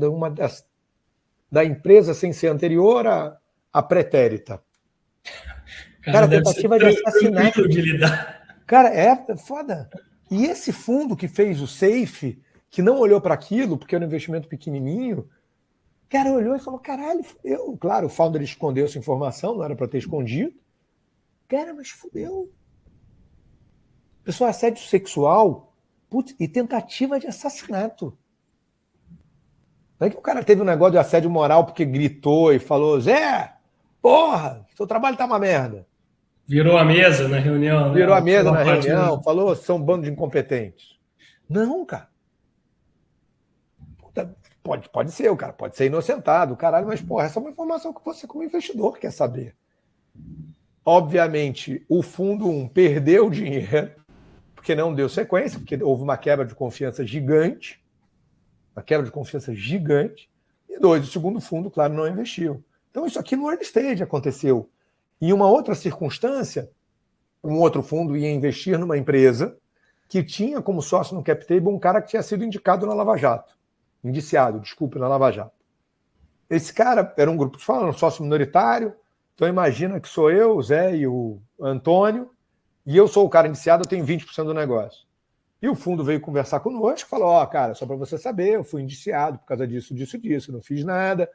da empresa sem ser anterior à pretérita. Cara, tentativa de assassinato. Cara, é foda. E esse fundo que fez o safe, que não olhou para aquilo, porque era um investimento pequenininho, cara, olhou e falou, caralho, fudeu. Claro, o founder escondeu essa informação, não era para ter escondido. Cara, mas fudeu. Pessoal, assédio sexual, e tentativa de assassinato. Não é que o cara teve um negócio de assédio moral porque gritou e falou, Zé, porra, seu trabalho tá uma merda. Virou a mesa na reunião. Virou a mesa na reunião, falou, são um bando de incompetentes. Não, cara. Pode ser, o cara pode ser inocentado, caralho, mas, porra, essa é uma informação que você, como investidor, quer saber. Obviamente, o fundo 1 perdeu dinheiro, porque não deu sequência, porque houve uma quebra de confiança gigante. E 2, o segundo fundo, claro, não investiu. Então, isso aqui no early stage aconteceu. E uma outra circunstância, um outro fundo ia investir numa empresa que tinha como sócio no cap table um cara que tinha sido indicado na Lava Jato. Na Lava Jato. Esse cara era um grupo de fala, um sócio minoritário, então imagina que sou eu, o Zé e o Antônio, e eu sou o cara indiciado, eu tenho 20% do negócio. E o fundo veio conversar conosco, falou, cara, só para você saber, eu fui indiciado por causa disso, não fiz nada,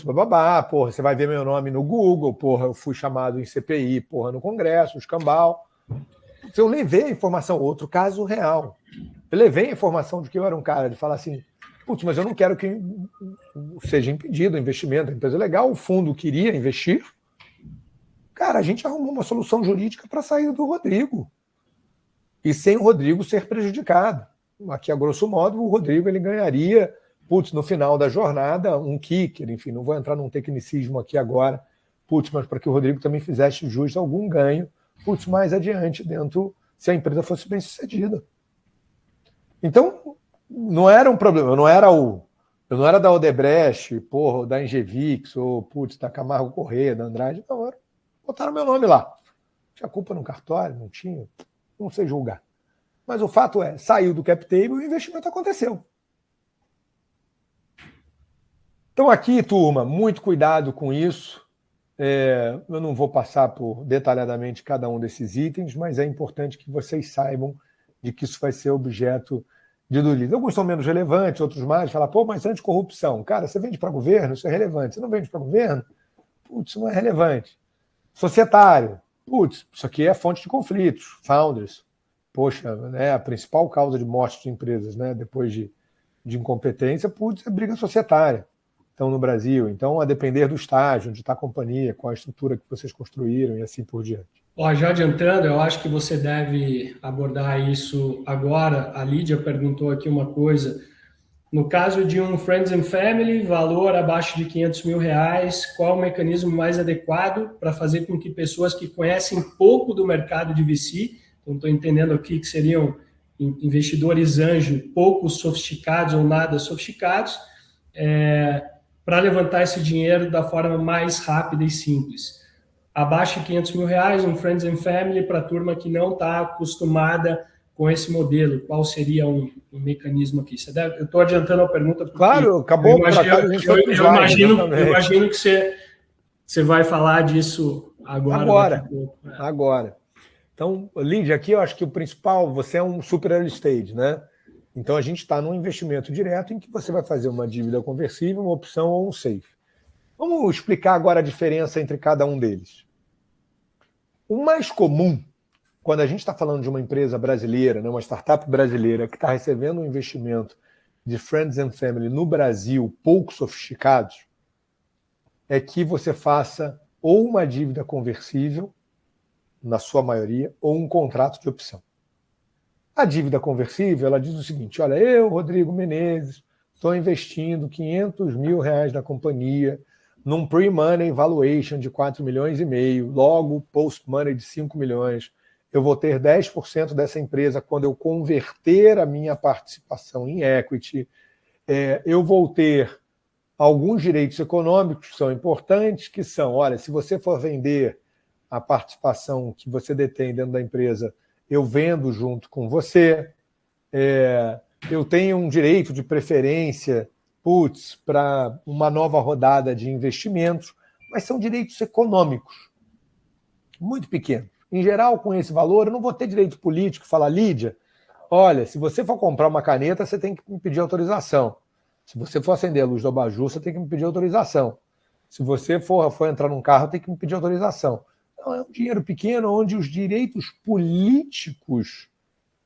bababá, porra, você vai ver meu nome no Google, porra, eu fui chamado em CPI, porra, no Congresso, escambau. Eu levei a informação, outro caso real, eu levei a informação de que eu era um cara de falar assim, mas eu não quero que seja impedido o investimento, a empresa é legal, o fundo queria investir. Cara, a gente arrumou uma solução jurídica para sair do Rodrigo. E sem o Rodrigo ser prejudicado. Aqui, a grosso modo, o Rodrigo ele ganharia, no final da jornada, um kicker. Enfim, não vou entrar num tecnicismo aqui agora, mas para que o Rodrigo também fizesse jus a algum ganho, mais adiante, se a empresa fosse bem sucedida. Então, não era um problema. Eu não era da Odebrecht, porra, da Engevix, ou da Camargo Corrêa, da Andrade. Não, botaram meu nome lá. Tinha culpa no cartório? Não tinha. Não sei julgar. Mas o fato é, saiu do cap table e o investimento aconteceu. Então aqui, turma, muito cuidado com isso. Eu não vou passar por detalhadamente cada um desses itens, mas é importante que vocês saibam de que isso vai ser objeto de due diligence. Alguns são menos relevantes, outros mais. Falar, mas anticorrupção. Cara, você vende para governo, isso é relevante. Você não vende para governo? Isso não é relevante. Societário. Isso aqui é fonte de conflitos. Founders. Poxa, né, a principal causa de morte de empresas, né, depois de incompetência, é briga societária. estão no Brasil. Então, a depender do estágio, onde está a companhia, qual a estrutura que vocês construíram e assim por diante. Já adiantando, eu acho que você deve abordar isso agora. A Lídia perguntou aqui uma coisa. No caso de um Friends and Family, valor abaixo de R$500 mil, qual o mecanismo mais adequado para fazer com que pessoas que conhecem pouco do mercado de VC, então estou entendendo aqui que seriam investidores anjo pouco sofisticados ou nada sofisticados, para levantar esse dinheiro da forma mais rápida e simples. Abaixo de R$500 mil, um Friends and Family para a turma que não está acostumada com esse modelo. Qual seria um mecanismo aqui? Eu estou adiantando a pergunta. Claro, acabou por acaso. Eu imagino que você vai falar disso agora. Agora. Então, Lídia, aqui eu acho que o principal, você é um super early stage, né? Então, a gente está num investimento direto em que você vai fazer uma dívida conversível, uma opção ou um safe. Vamos explicar agora a diferença entre cada um deles. O mais comum, quando a gente está falando de uma empresa brasileira, né, uma startup brasileira que está recebendo um investimento de Friends and Family no Brasil, pouco sofisticados, é que você faça ou uma dívida conversível, na sua maioria, ou um contrato de opção. A dívida conversível, ela diz o seguinte, olha, eu, Rodrigo Menezes, estou investindo R$500 mil na companhia, num pre-money valuation de 4,5 milhões, logo post-money de 5 milhões, eu vou ter 10% dessa empresa quando eu converter a minha participação em equity, eu vou ter alguns direitos econômicos que são importantes, que são, olha, se você for vender a participação que você detém dentro da empresa, eu vendo junto com você, eu tenho um direito de preferência, para uma nova rodada de investimentos, mas são direitos econômicos, muito pequenos. Em geral, com esse valor, eu não vou ter direito político, falar, Lídia, olha, se você for comprar uma caneta, você tem que me pedir autorização. Se você for acender a luz do abajur, você tem que me pedir autorização. Se você for entrar num carro, tem que me pedir autorização. Então, é um dinheiro pequeno onde os direitos políticos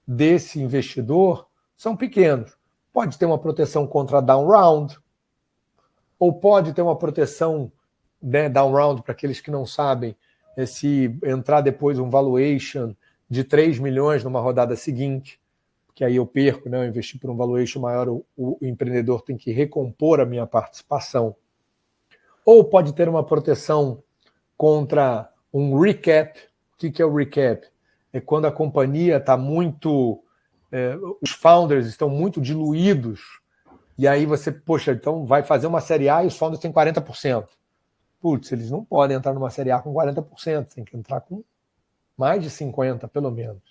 desse investidor são pequenos. Pode ter uma proteção contra down round, ou pode ter uma proteção, né, down round, para aqueles que não sabem, se entrar depois um valuation de 3 milhões numa rodada seguinte, que aí eu perco, né, eu investi por um valuation maior, o empreendedor tem que recompor a minha participação. Ou pode ter uma proteção contra um recap. O que é o recap? É quando a companhia está muito... os founders estão muito diluídos, e aí você, poxa, então vai fazer uma série A e os founders têm 40%. Putz, eles não podem entrar numa série A com 40%, tem que entrar com mais de 50%, pelo menos.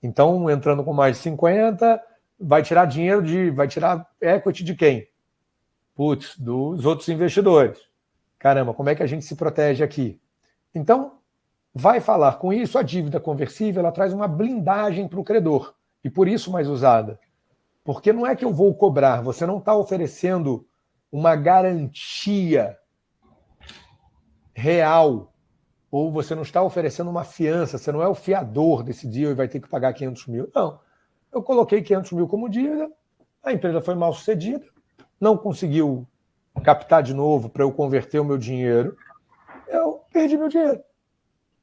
Então, entrando com mais de 50%, vai tirar vai tirar equity de quem? Putz, dos outros investidores. Caramba, como é que a gente se protege aqui? Então, vai falar com isso, a dívida conversível, ela traz uma blindagem para o credor. E por isso mais usada. Porque não é que eu vou cobrar, você não está oferecendo uma garantia real, ou você não está oferecendo uma fiança, você não é o fiador desse deal e vai ter que pagar 500 mil. Não. Eu coloquei 500 mil como dívida, a empresa foi mal sucedida, não conseguiu captar de novo para eu converter o meu dinheiro, eu perdi meu dinheiro.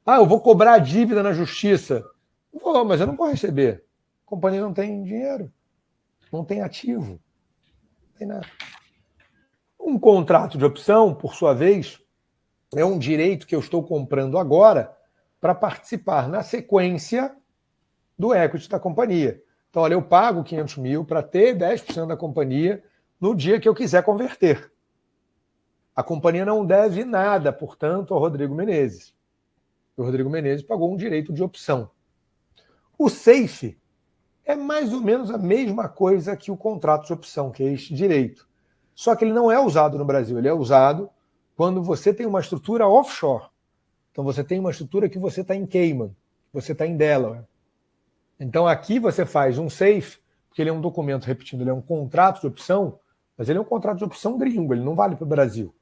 Eu vou cobrar a dívida na justiça. Vou, mas eu não vou receber. A companhia não tem dinheiro, não tem ativo, não tem nada. Um contrato de opção, por sua vez, é um direito que eu estou comprando agora para participar na sequência do equity da companhia. Então, olha, eu pago 500 mil para ter 10% da companhia no dia que eu quiser converter. A companhia não deve nada, portanto, ao Rodrigo Menezes. O Rodrigo Menezes pagou um direito de opção. O SAFE é mais ou menos a mesma coisa que o contrato de opção, que é este direito. Só que ele não é usado no Brasil, ele é usado quando você tem uma estrutura offshore. Então você tem uma estrutura que você está em Cayman, você está em Delaware. Então aqui você faz um SAFE, porque ele é um documento, repetindo, ele é um contrato de opção, mas ele é um contrato de opção gringo, ele não vale para o Brasil.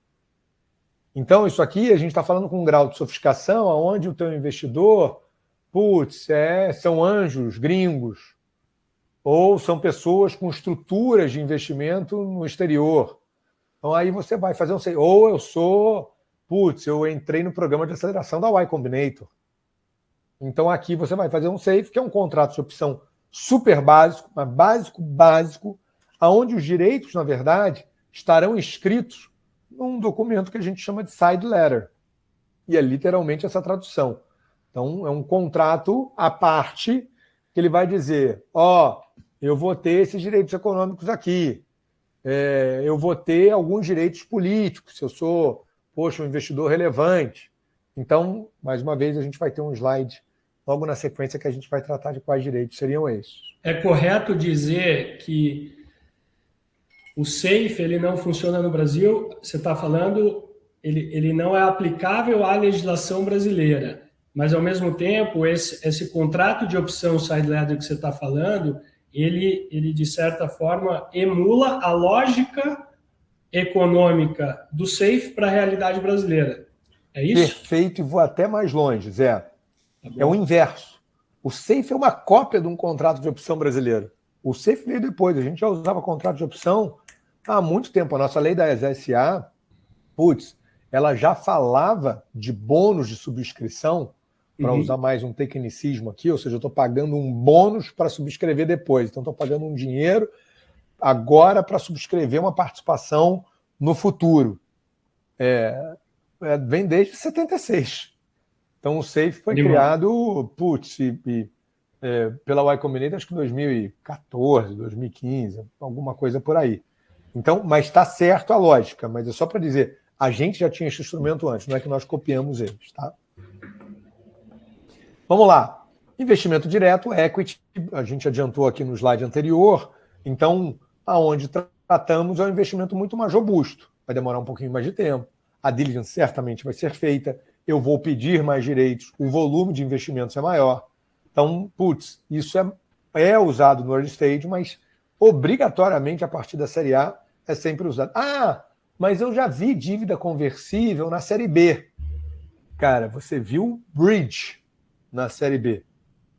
Então isso aqui a gente está falando com um grau de sofisticação onde o teu investidor, são anjos gringos, ou são pessoas com estruturas de investimento no exterior. Então aí você vai fazer um safe. Ou eu entrei no programa de aceleração da Y Combinator. Então aqui você vai fazer um safe, que é um contrato de opção super básico, mas básico, aonde os direitos, na verdade, estarão escritos num documento que a gente chama de side letter. E é literalmente essa tradução. Então, é um contrato à parte que ele vai dizer, eu vou ter esses direitos econômicos aqui, eu vou ter alguns direitos políticos, se eu sou, um investidor relevante. Então, mais uma vez, a gente vai ter um slide logo na sequência que a gente vai tratar de quais direitos seriam esses. É correto dizer que o SAFE ele não funciona no Brasil? Você está falando, ele não é aplicável à legislação brasileira, mas, ao mesmo tempo, esse contrato de opção side letter que você está falando, ele, de certa forma, emula a lógica econômica do SAFE para a realidade brasileira. É isso? Perfeito, e vou até mais longe, Zé. Tá, é o inverso. O SAFE é uma cópia de um contrato de opção brasileiro. O SAFE veio depois. A gente já usava contrato de opção há muito tempo. A nossa lei da SA, ela já falava de bônus de subscrição, para usar mais um tecnicismo aqui, ou seja, eu estou pagando um bônus para subscrever depois. Então, estou pagando um dinheiro agora para subscrever uma participação no futuro. Vem desde 76. Então, o SAFE foi criado pela Y Combinator, acho que em 2014, 2015, alguma coisa por aí. Então, mas está certo a lógica, mas é só para dizer, a gente já tinha esse instrumento antes, não é que nós copiamos eles, tá? Vamos lá. Investimento direto, equity, a gente adiantou aqui no slide anterior, então, aonde tratamos é um investimento muito mais robusto, vai demorar um pouquinho mais de tempo, a diligence certamente vai ser feita, eu vou pedir mais direitos, o volume de investimentos é maior. Então, isso é usado no early stage, mas obrigatoriamente a partir da série A é sempre usado. Mas eu já vi dívida conversível na série B. Cara, você viu bridge na série B.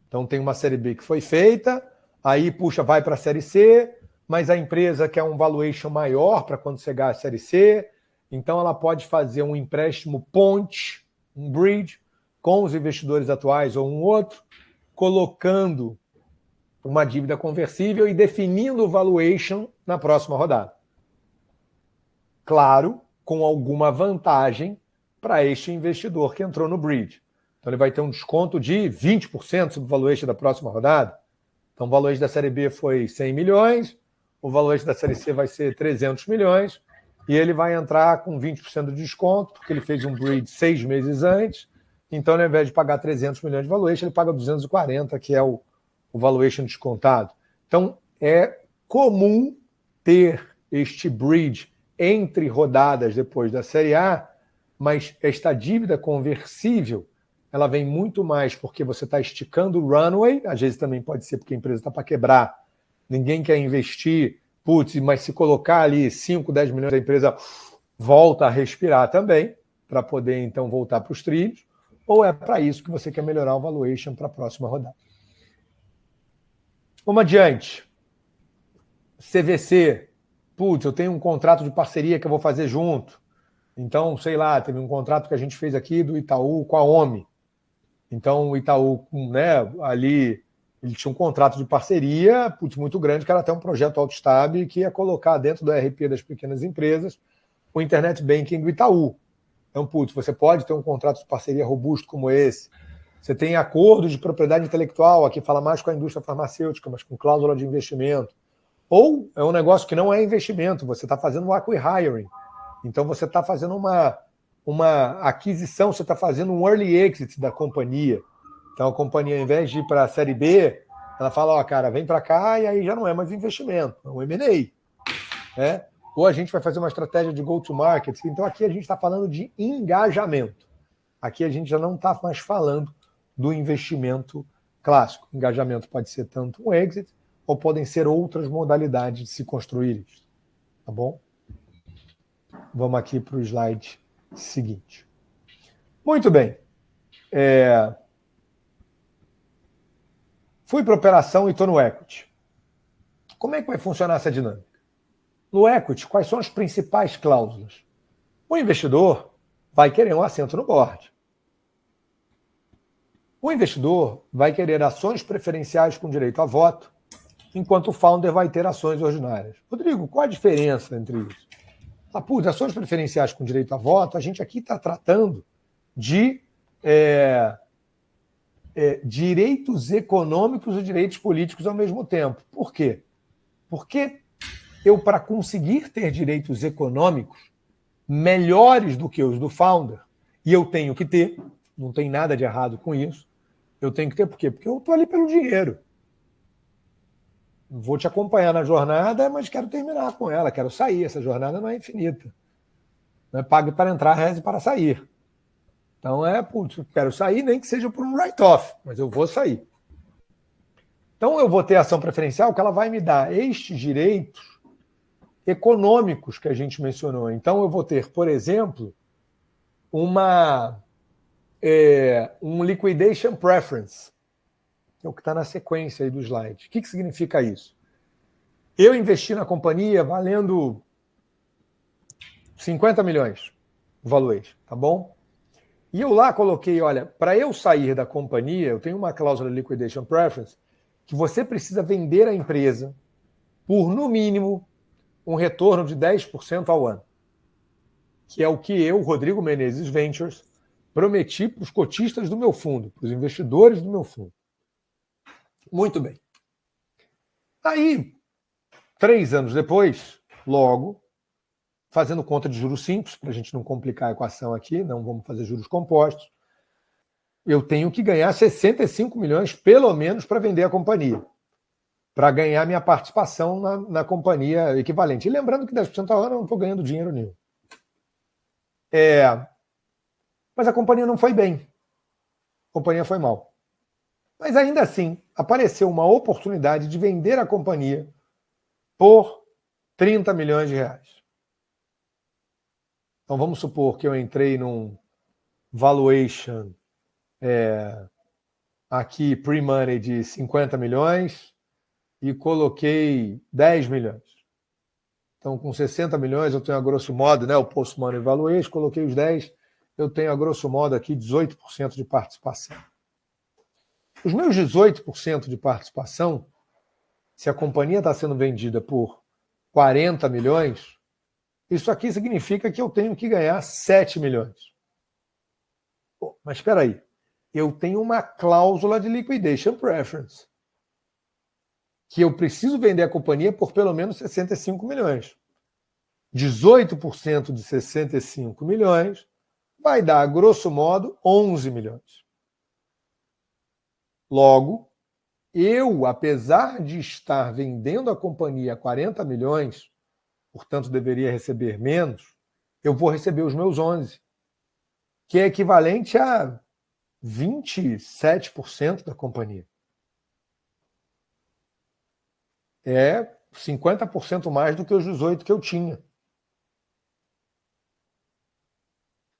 Então tem uma série B que foi feita, aí vai para a série C, mas a empresa quer um valuation maior para quando chegar a série C, então ela pode fazer um empréstimo ponte, um bridge, com os investidores atuais ou um outro, colocando uma dívida conversível e definindo o valuation na próxima rodada. Claro, com alguma vantagem para este investidor que entrou no bridge. Então ele vai ter um desconto de 20% sobre o valuation da próxima rodada. Então o valuation da série B foi 100 milhões, o valuation da série C vai ser 300 milhões, e ele vai entrar com 20% de desconto, porque ele fez um bridge 6 meses antes, então ao invés de pagar 300 milhões de valuation, ele paga 240, que é o valuation descontado. Então é comum ter este bridge entre rodadas depois da série A, mas esta dívida conversível ela vem muito mais porque você está esticando o runway, às vezes também pode ser porque a empresa está para quebrar, ninguém quer investir, mas se colocar ali 5, 10 milhões, a empresa volta a respirar também, para poder então voltar para os trilhos, ou é para isso que você quer melhorar o valuation para a próxima rodada. Vamos adiante. CVC, eu tenho um contrato de parceria que eu vou fazer junto. Então, sei lá, teve um contrato que a gente fez aqui do Itaú com a OMI. Então, o Itaú, ali, ele tinha um contrato de parceria muito grande, que era até um projeto Outstab, que ia colocar dentro do ERP das pequenas empresas o Internet Banking do Itaú. Então, você pode ter um contrato de parceria robusto como esse. Você tem acordos de propriedade intelectual, aqui fala mais com a indústria farmacêutica, mas com cláusula de investimento. Ou é um negócio que não é investimento, você está fazendo um acqui-hiring. Então, você está fazendo uma aquisição, você está fazendo um early exit da companhia. Então, a companhia, ao invés de ir para a série B, ela fala, cara, vem para cá, e aí já não é mais investimento, é um M&A. Né? Ou a gente vai fazer uma estratégia de go-to-market. Então, aqui a gente está falando de engajamento. Aqui a gente já não está mais falando do investimento clássico. Engajamento pode ser tanto um exit, ou podem ser outras modalidades de se construir isso. Tá bom? Vamos aqui para o slide seguinte. Muito bem. Fui para a operação e estou no equity. Como é que vai funcionar essa dinâmica? No equity, quais são as principais cláusulas? O investidor vai querer um assento no board. O investidor vai querer ações preferenciais com direito a voto, enquanto o founder vai ter ações ordinárias. Rodrigo, qual a diferença entre isso? Ações preferenciais com direito a voto, a gente aqui está tratando de direitos econômicos e direitos políticos ao mesmo tempo. Por quê? Porque eu, para conseguir ter direitos econômicos melhores do que os do founder, e eu tenho que ter, não tem nada de errado com isso, eu tenho que ter por quê? Porque eu estou ali pelo dinheiro. Vou te acompanhar na jornada, mas quero terminar com ela, quero sair. Essa jornada não é infinita. Não é pague para entrar, reze para sair. Então quero sair, nem que seja por um write-off, mas eu vou sair. Então eu vou ter ação preferencial que ela vai me dar estes direitos econômicos que a gente mencionou. Então eu vou ter, por exemplo, um liquidation preference, que é o que está na sequência aí do slide. O que significa isso? Eu investi na companhia valendo 50 milhões de valuation, tá bom? E eu lá coloquei, olha, para eu sair da companhia, eu tenho uma cláusula de liquidation preference que você precisa vender a empresa por, no mínimo, um retorno de 10% ao ano, que é o que eu, Rodrigo Menezes Ventures, prometi para os cotistas do meu fundo, para os investidores do meu fundo. Muito bem. Aí, 3 anos depois, logo, fazendo conta de juros simples, para a gente não complicar a equação aqui, não vamos fazer juros compostos, eu tenho que ganhar 65 milhões, pelo menos, para vender a companhia, para ganhar minha participação na companhia equivalente. E lembrando que 10% ao ano eu não estou ganhando dinheiro nenhum. Mas a companhia não foi bem. A companhia foi mal. Mas ainda assim, apareceu uma oportunidade de vender a companhia por 30 milhões de reais. Então vamos supor que eu entrei num valuation aqui pre-money de 50 milhões e coloquei 10 milhões. Então com 60 milhões eu tenho a grosso modo, o post-money valuation, coloquei os 10, eu tenho a grosso modo aqui 18% de participação. Os meus 18% de participação, se a companhia está sendo vendida por 40 milhões, isso aqui significa que eu tenho que ganhar 7 milhões. Pô, mas espera aí, eu tenho uma cláusula de liquidation preference, que eu preciso vender a companhia por pelo menos 65 milhões. 18% de 65 milhões vai dar, grosso modo, 11 milhões. Logo, eu, apesar de estar vendendo a companhia a 40 milhões, portanto deveria receber menos, eu vou receber os meus 11, que é equivalente a 27% da companhia. É 50% mais do que os 18 que eu tinha.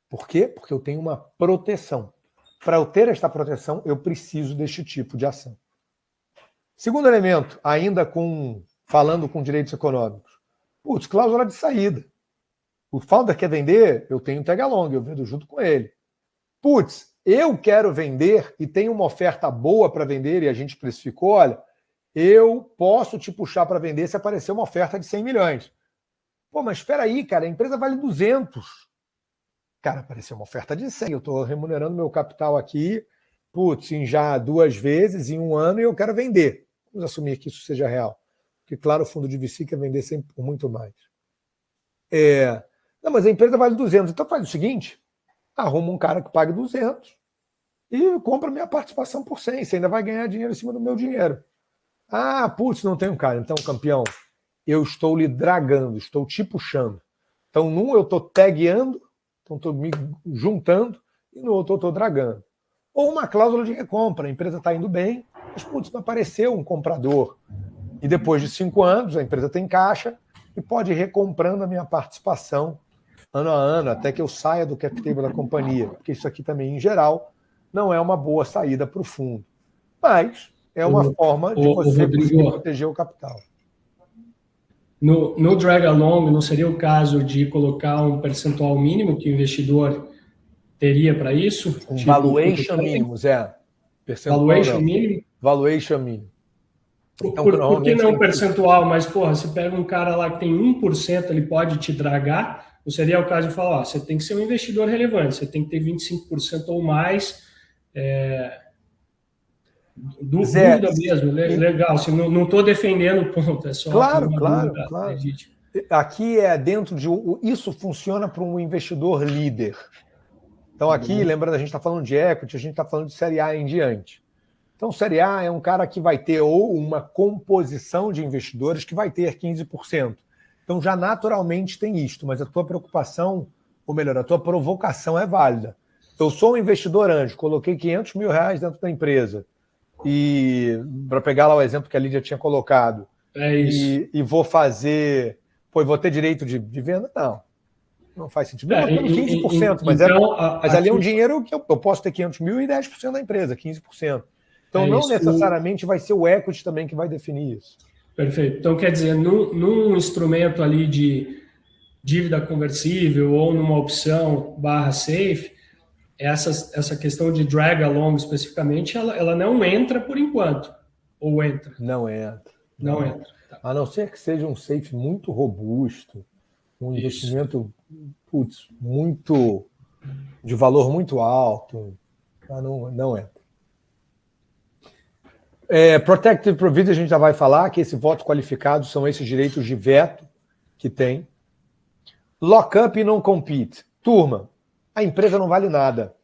Por quê? Porque eu tenho uma proteção. Para eu ter esta proteção, eu preciso deste tipo de ação. Segundo elemento, ainda falando com direitos econômicos. Cláusula de saída. O founder quer vender, eu tenho tag along, eu vendo junto com ele. Eu quero vender e tenho uma oferta boa para vender e a gente precificou, olha, eu posso te puxar para vender se aparecer uma oferta de 100 milhões. Mas espera aí, cara, a empresa vale 200. Cara, apareceu uma oferta de 100, eu estou remunerando meu capital aqui, em já 2 vezes, em 1 ano, e eu quero vender. Vamos assumir que isso seja real. Porque, claro, o fundo de VC quer vender sempre por muito mais. Não, mas a empresa vale 200. Então faz o seguinte, arruma um cara que pague 200 e compra minha participação por 100. Você ainda vai ganhar dinheiro em cima do meu dinheiro. Não tem um cara. Então, campeão, eu estou lhe dragando, estou te puxando. Então, num eu estou tagueando, então estou me juntando, e no outro eu estou dragando. Ou uma cláusula de recompra, a empresa está indo bem, mas não apareceu um comprador. E depois de 5 anos, a empresa tem caixa e pode ir recomprando a minha participação ano a ano, até que eu saia do cap table da companhia. Porque isso aqui também, em geral, não é uma boa saída para o fundo. Mas é uma forma de você conseguir proteger o capital. No drag along, não seria o caso de colocar um percentual mínimo que o investidor teria para isso? Um Tipo, valuation mínimo, Zé. Percentual valuation não. mínimo? Valuation mínimo. Então, Por que normalmente não tem que... percentual? Mas, porra, se pega um cara lá que tem 1%, ele pode te dragar, não seria o caso de falar, ó, você tem que ser um investidor relevante, você tem que ter 25% ou mais, Zé, dúvida mesmo, legal, assim, não estou defendendo o ponto, é só claro, uma claro, dúvida claro. legítima. Aqui é dentro de... Isso funciona para um investidor líder. Então aqui, lembrando, a gente está falando de equity, a gente está falando de série A em diante. Então, série A é um cara que vai ter ou uma composição de investidores que vai ter 15%. Então, já naturalmente tem isto, mas a tua preocupação, ou melhor, a tua provocação é válida. Eu sou um investidor anjo, coloquei R$500 mil dentro da empresa, e para pegar lá o exemplo que a Lídia tinha colocado, É isso. e vou fazer... Pô, vou ter direito de venda? Não faz sentido. Mesmo tendo 15%, mas, então, mas ali é um dinheiro que eu posso ter 500 mil e 10% da empresa, 15%. Então, não necessariamente vai ser o equity também que vai definir isso. Perfeito. Então, quer dizer, num instrumento ali de dívida conversível ou numa opção /safe, essa questão de drag along especificamente, ela não entra por enquanto. Ou entra? Não entra. Não entra. Tá. A não ser que seja um safe muito robusto, um investimento muito de valor muito alto, não entra. Protective Provision, a gente já vai falar que esse voto qualificado são esses direitos de veto que tem. Lock-up e não compete. Turma, a empresa não vale nada.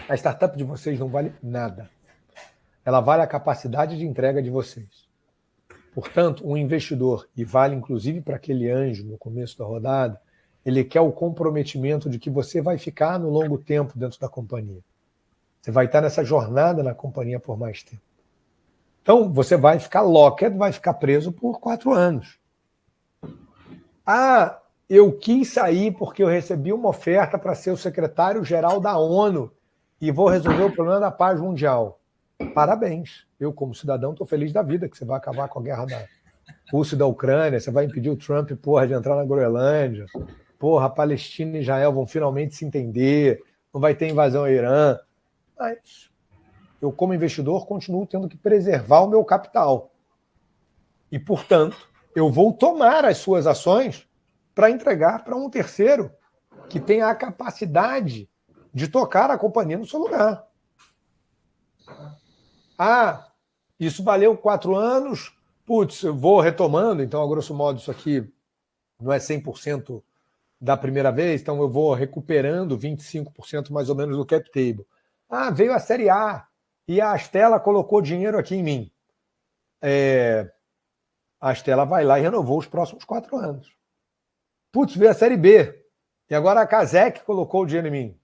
A startup de vocês não vale nada. Ela vale a capacidade de entrega de vocês. Portanto, um investidor, e vale inclusive para aquele anjo no começo da rodada, ele quer o comprometimento de que você vai ficar no longo tempo dentro da companhia. Você vai estar nessa jornada na companhia por mais tempo. Então, você vai ficar locked, vai ficar preso por 4 anos. Ah, eu quis sair porque eu recebi uma oferta para ser o secretário-geral da ONU e vou resolver o problema da paz mundial. Parabéns. Eu, como cidadão, estou feliz da vida que você vai acabar com a guerra da Rússia e da Ucrânia, você vai impedir o Trump, porra, de entrar na Groenlândia. Porra, a Palestina e Israel vão finalmente se entender, não vai ter invasão ao Irã. Mas eu, como investidor, continuo tendo que preservar o meu capital. E, portanto, eu vou tomar as suas ações para entregar para um terceiro que tenha a capacidade de tocar a companhia no seu lugar. Ah, isso valeu 4 anos, putz, eu vou retomando, então, a grosso modo, isso aqui não é 100% da primeira vez, então eu vou recuperando 25% mais ou menos do cap table. Ah, veio a Série A e a Astela colocou dinheiro aqui em mim. A Astela vai lá e renovou os próximos 4 anos. Putz, veio a Série B e agora a Kazek colocou o dinheiro em mim.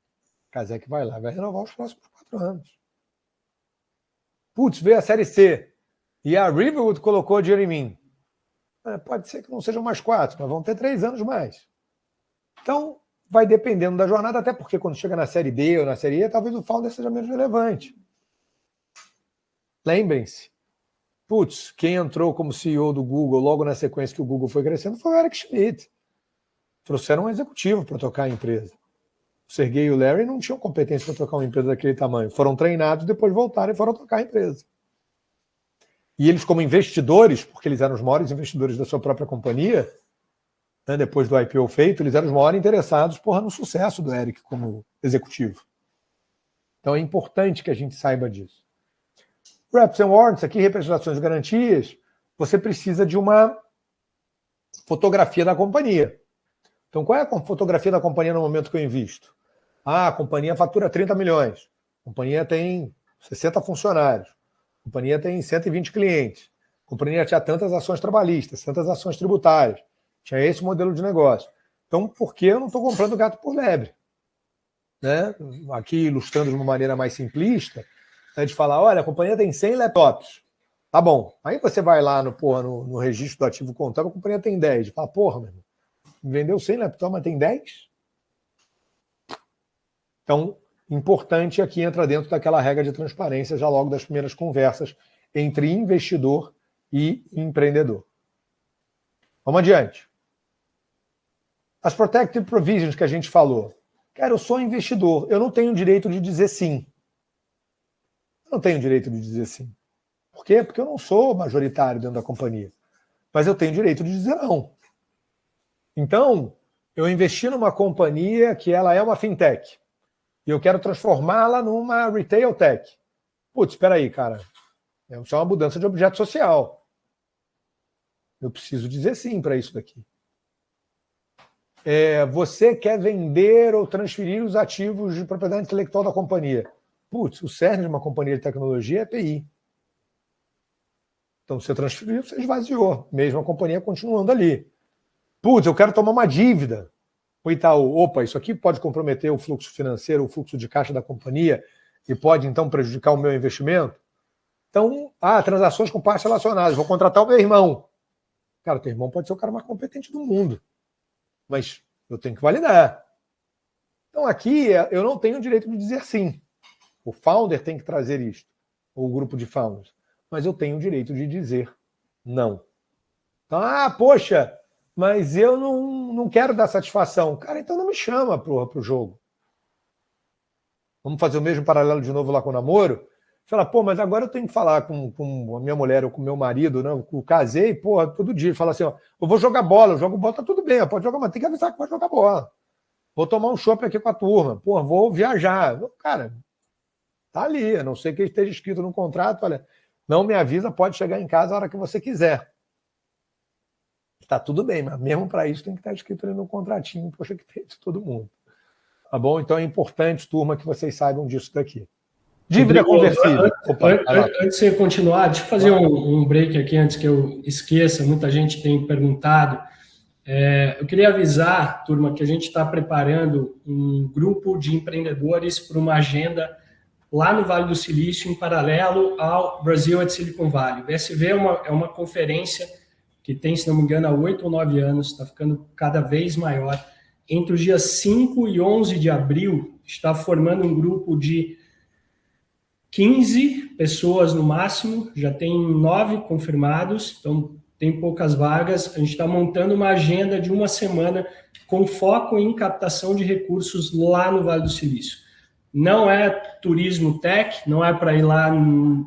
A Kazek vai lá e vai renovar os próximos 4 anos. Putz, veio a Série C e a Riverwood colocou dinheiro em mim. Pode ser que não sejam mais 4, mas vão ter 3 anos mais. Então, vai dependendo da jornada, até porque quando chega na Série D ou na Série E, talvez o founder seja menos relevante. Lembrem-se, putz, quem entrou como CEO do Google logo na sequência que o Google foi crescendo foi o Eric Schmidt. Trouxeram um executivo para tocar a empresa. O Sergey e o Larry não tinham competência para tocar uma empresa daquele tamanho. Foram treinados, depois voltaram e foram tocar a empresa. E eles, como investidores, porque eles eram os maiores investidores da sua própria companhia, né, depois do IPO feito, eles eram os maiores interessados no sucesso do Eric como executivo. Então é importante que a gente saiba disso. Reps and Warrants, aqui, representações de garantias, você precisa de uma fotografia da companhia. Então, qual é a fotografia da companhia no momento que eu invisto? Ah, a companhia fatura 30 milhões. A companhia tem 60 funcionários. A companhia tem 120 clientes. A companhia tinha tantas ações trabalhistas, tantas ações tributárias. Tinha esse modelo de negócio. Então, por que eu não estou comprando gato por lebre? Né? Aqui, ilustrando de uma maneira mais simplista, é de falar, olha, a companhia tem 100 laptops. Tá bom. Aí você vai lá no registro do ativo contábil, a companhia tem 10. Fala, porra, meu irmão, vendeu 100 laptops, mas tem 10? Então, importante aqui entra dentro daquela regra de transparência já logo das primeiras conversas entre investidor e empreendedor. Vamos adiante. As Protected Provisions que a gente falou. Cara, eu sou investidor. Eu não tenho direito de dizer sim. Eu não tenho direito de dizer sim. Por quê? Porque eu não sou majoritário dentro da companhia. Mas eu tenho direito de dizer não. Então, eu investi numa companhia que ela é uma fintech. E eu quero transformá-la numa retail tech. Putz, espera aí, cara. Isso é uma mudança de objeto social. Eu preciso dizer sim para isso daqui. Você quer vender ou transferir os ativos de propriedade intelectual da companhia. Putz, o cerne de uma companhia de tecnologia é PI. Então, você transferiu, você esvaziou. Mesmo a companhia continuando ali. Putz, eu quero tomar uma dívida. O Itaú, opa, isso aqui pode comprometer o fluxo financeiro, o fluxo de caixa da companhia e pode, então, prejudicar o meu investimento? Então, transações com partes relacionadas. Vou contratar o meu irmão. Cara, o teu irmão pode ser o cara mais competente do mundo. Mas eu tenho que validar. Então, aqui, eu não tenho o direito de dizer sim. O founder tem que trazer isto. Ou o grupo de founders. Mas eu tenho o direito de dizer não. Então, poxa, mas eu não quero dar satisfação. Cara, então não me chama para o jogo. Vamos fazer o mesmo paralelo de novo lá com o namoro? Fala, mas agora eu tenho que falar com a minha mulher ou com o meu marido, né? Eu casei, todo dia. Fala assim, eu vou jogar bola, eu jogo bola, tá tudo bem, pode jogar, mas tem que avisar que pode jogar bola. Vou tomar um chopp aqui com a turma, vou viajar. Cara, tá ali, a não ser que esteja escrito no contrato, olha, não me avisa, pode chegar em casa a hora que você quiser. Tá tudo bem, mas mesmo para isso tem que estar escrito ali no contratinho, poxa, que tem de todo mundo. Tá bom? Então é importante, turma, que vocês saibam disso daqui. Dívida conversível. Antes de você continuar, deixa eu fazer um break aqui antes que eu esqueça. Muita gente tem perguntado. Eu queria avisar, turma, que a gente está preparando um grupo de empreendedores para uma agenda lá no Vale do Silício, em paralelo ao Brasil at Silicon Valley. O BSV é uma conferência que tem, se não me engano, há 8 ou 9 anos, está ficando cada vez maior. Entre os dias 5 e 11 de abril, está formando um grupo de 15 pessoas no máximo, já tem 9 confirmados, então tem poucas vagas. A gente está montando uma agenda de uma semana com foco em captação de recursos lá no Vale do Silício. Não é turismo tech, não é para ir lá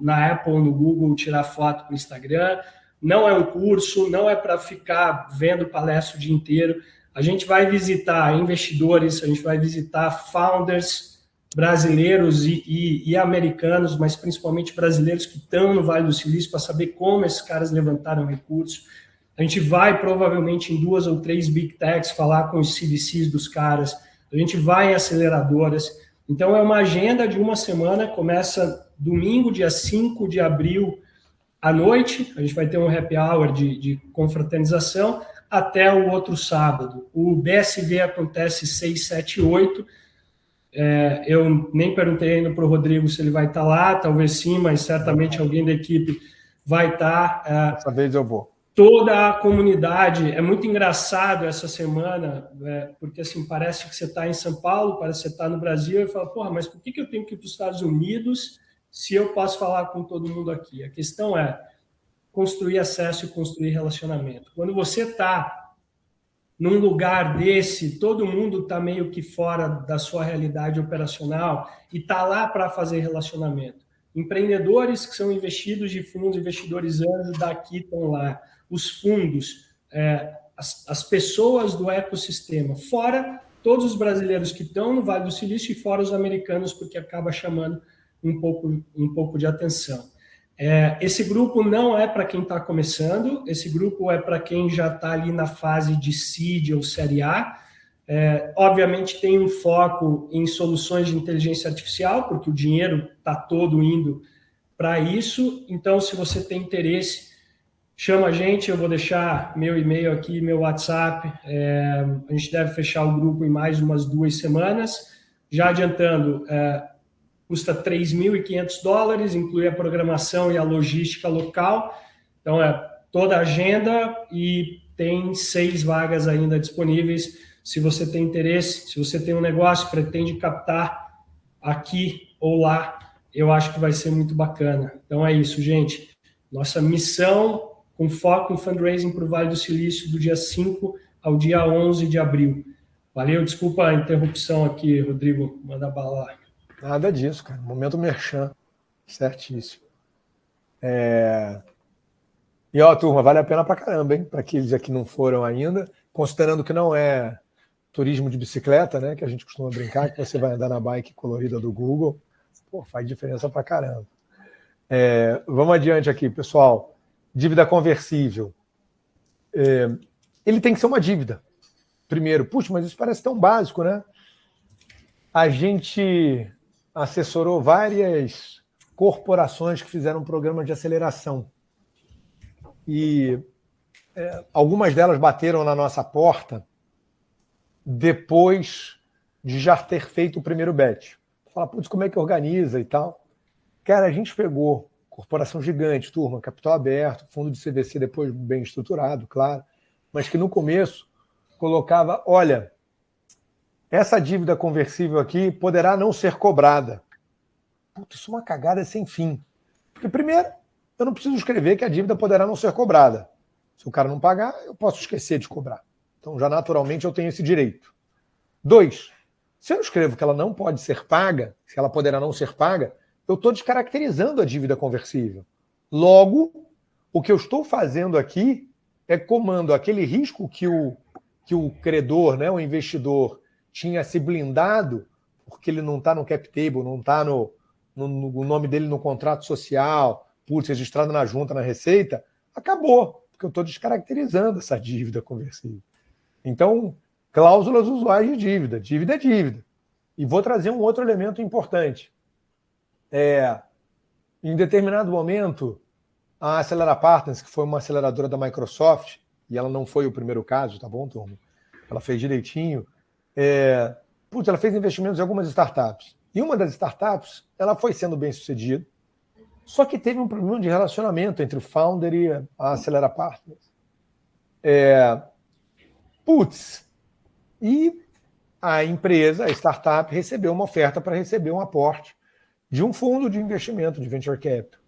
na Apple, no Google, tirar foto para o Instagram, não é um curso, não é para ficar vendo palestra o dia inteiro. A gente vai visitar investidores, a gente vai visitar founders brasileiros e americanos, mas principalmente brasileiros que estão no Vale do Silício para saber como esses caras levantaram recursos. A gente vai provavelmente em 2 ou 3 big techs falar com os CVCs dos caras, a gente vai em aceleradoras. Então é uma agenda de uma semana, começa domingo, dia 5 de abril, à noite, a gente vai ter um happy hour de confraternização, até o outro sábado. O BSV acontece 6, 7 e 8. Eu nem perguntei ainda para o Rodrigo se ele vai estar lá, talvez sim, mas certamente alguém da equipe vai estar. Dessa vez eu vou. Toda a comunidade, é muito engraçado essa semana, porque assim, parece que você está em São Paulo, parece que você está no Brasil, e fala, mas por que eu tenho que ir para os Estados Unidos se eu posso falar com todo mundo aqui? A questão é construir acesso e construir relacionamento. Quando você está num lugar desse, todo mundo está meio que fora da sua realidade operacional e está lá para fazer relacionamento. Empreendedores que são investidos de fundos, investidores anjos daqui estão lá. Os fundos, as pessoas do ecossistema, fora todos os brasileiros que estão no Vale do Silício e fora os americanos, porque acaba chamando um pouco de atenção. Esse grupo não é para quem está começando, esse grupo é para quem já está ali na fase de seed ou série A. Obviamente tem um foco em soluções de inteligência artificial, porque o dinheiro está todo indo para isso. Então, se você tem interesse, chama a gente, eu vou deixar meu e-mail aqui, meu WhatsApp. A gente deve fechar o grupo em mais umas 2 semanas. Já adiantando, custa $3.500, inclui a programação e a logística local. Então, toda a agenda e tem 6 vagas ainda disponíveis. Se você tem interesse, se você tem um negócio, pretende captar aqui ou lá, eu acho que vai ser muito bacana. Então, é isso, gente. Nossa missão com foco em fundraising para o Vale do Silício do dia 5 ao dia 11 de abril. Valeu, desculpa a interrupção aqui, Rodrigo, manda bala lá. Nada disso, cara. Momento merchan. Certíssimo. E, ó, turma, vale a pena pra caramba, hein? Para aqueles aqui que não foram ainda, considerando que não é turismo de bicicleta, né? Que a gente costuma brincar, que você vai andar na bike colorida do Google. Pô, faz diferença pra caramba. Vamos adiante aqui, pessoal. Dívida conversível. Ele tem que ser uma dívida. Primeiro, puxa, mas isso parece tão básico, né? A gente assessorou várias corporações que fizeram um programa de aceleração. E algumas delas bateram na nossa porta depois de já ter feito o primeiro bet. Fala, putz, como é que organiza e tal? Cara, a gente pegou corporação gigante, turma, capital aberto, fundo de CVC depois bem estruturado, claro, mas que no começo colocava, olha, essa dívida conversível aqui poderá não ser cobrada. Putz, isso é uma cagada sem fim. Porque, primeiro, eu não preciso escrever que a dívida poderá não ser cobrada. Se o cara não pagar, eu posso esquecer de cobrar. Então, já naturalmente, eu tenho esse direito. 2, se eu escrevo que ela não pode ser paga, se ela poderá não ser paga, eu estou descaracterizando a dívida conversível. Logo, o que eu estou fazendo aqui é comando aquele risco que o credor, né, o investidor, tinha se blindado, porque ele não está no cap table, não está no nome dele no contrato social, putz, registrado na junta, na receita, acabou, porque eu estou descaracterizando essa dívida conversível. Então, cláusulas usuais de dívida. Dívida é dívida. E vou trazer um outro elemento importante. Em determinado momento, a Acelera Partners, que foi uma aceleradora da Microsoft, e ela não foi o primeiro caso, tá bom, turma? Ela fez direitinho. Ela fez investimentos em algumas startups. E uma das startups, ela foi sendo bem sucedida, só que teve um problema de relacionamento entre o founder e a Acelera Partners. E a empresa, a startup, recebeu uma oferta para receber um aporte de um fundo de investimento de venture capital.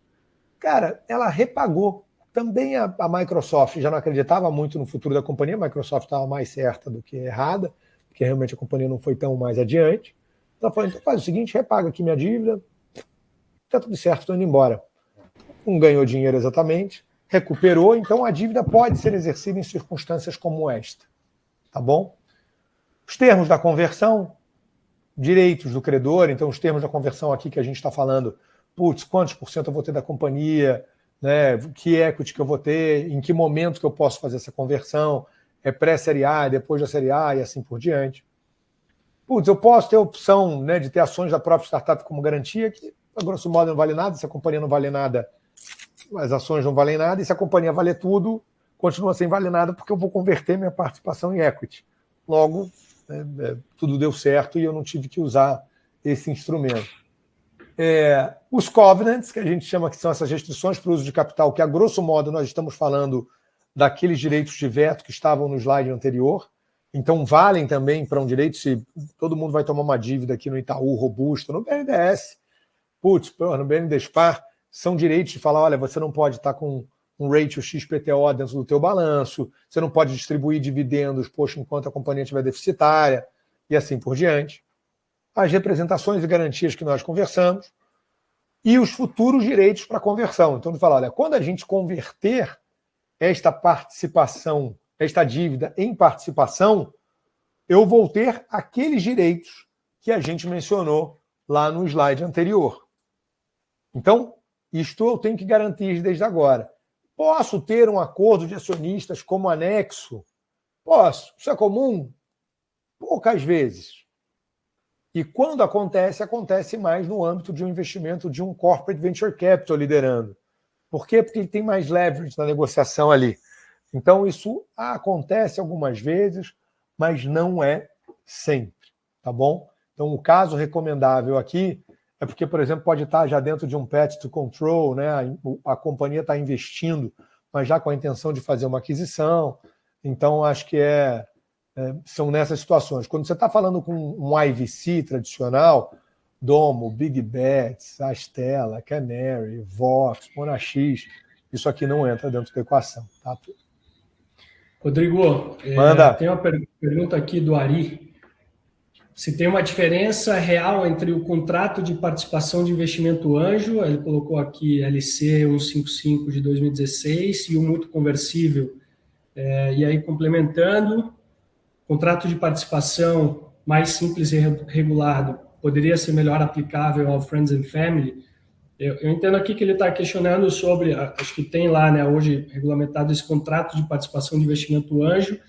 Cara, ela repagou. Também a Microsoft já não acreditava muito no futuro da companhia, a Microsoft estava mais certa do que errada, porque realmente a companhia não foi tão mais adiante. Ela falou, então faz o seguinte, repaga aqui minha dívida, tá tudo certo, estou indo embora. Não ganhou dinheiro exatamente, recuperou, então a dívida pode ser exercida em circunstâncias como esta. Tá bom? Os termos da conversão, direitos do credor, então os termos da conversão aqui que a gente está falando, quantos por cento eu vou ter da companhia, né, que equity que eu vou ter, em que momento que eu posso fazer essa conversão, pré-série A, depois da série A e assim por diante. Eu posso ter a opção, né, de ter ações da própria startup como garantia, que a grosso modo não vale nada, se a companhia não vale nada, as ações não valem nada, e se a companhia valer tudo, continua sem valer nada, porque eu vou converter minha participação em equity. Logo, tudo deu certo e eu não tive que usar esse instrumento. Os covenants, que a gente chama que são essas restrições para o uso de capital, que a grosso modo nós estamos falando daqueles direitos de veto que estavam no slide anterior, então valem também para um direito, se todo mundo vai tomar uma dívida aqui no Itaú, robusta, no BNDES, no BNDESPAR, são direitos de falar, olha, você não pode estar com um ratio XPTO dentro do teu balanço, você não pode distribuir dividendos, enquanto a companhia estiver deficitária, e assim por diante. As representações e garantias que nós conversamos, e os futuros direitos para conversão. Então, ele fala, olha, quando a gente converter esta participação, esta dívida em participação, eu vou ter aqueles direitos que a gente mencionou lá no slide anterior. Então, isto eu tenho que garantir desde agora. Posso ter um acordo de acionistas como anexo? Posso. Isso é comum? Poucas vezes. E quando acontece, acontece mais no âmbito de um investimento de um corporate venture capital liderando. Por quê? Porque ele tem mais leverage na negociação ali. Então, isso acontece algumas vezes, mas não é sempre. Tá bom? Então, o caso recomendável aqui é porque, por exemplo, pode estar já dentro de um path to control, né? A companhia está investindo, mas já com a intenção de fazer uma aquisição. Então, acho que são nessas situações. Quando você está falando com um IVC tradicional, Domo, Big Bets, Astela, Canary, Vox, Monax, isso aqui não entra dentro da equação. Tá? Rodrigo, Manda. Tem uma pergunta aqui do Ari. Se tem uma diferença real entre o contrato de participação de investimento anjo, ele colocou aqui LC 155 de 2016, e o mútuo conversível. E aí, complementando, contrato de participação mais simples e regulado poderia ser melhor aplicável ao Friends and Family? Eu entendo aqui que ele está questionando sobre, acho que tem lá, né, hoje regulamentado esse contrato de participação de investimento anjo,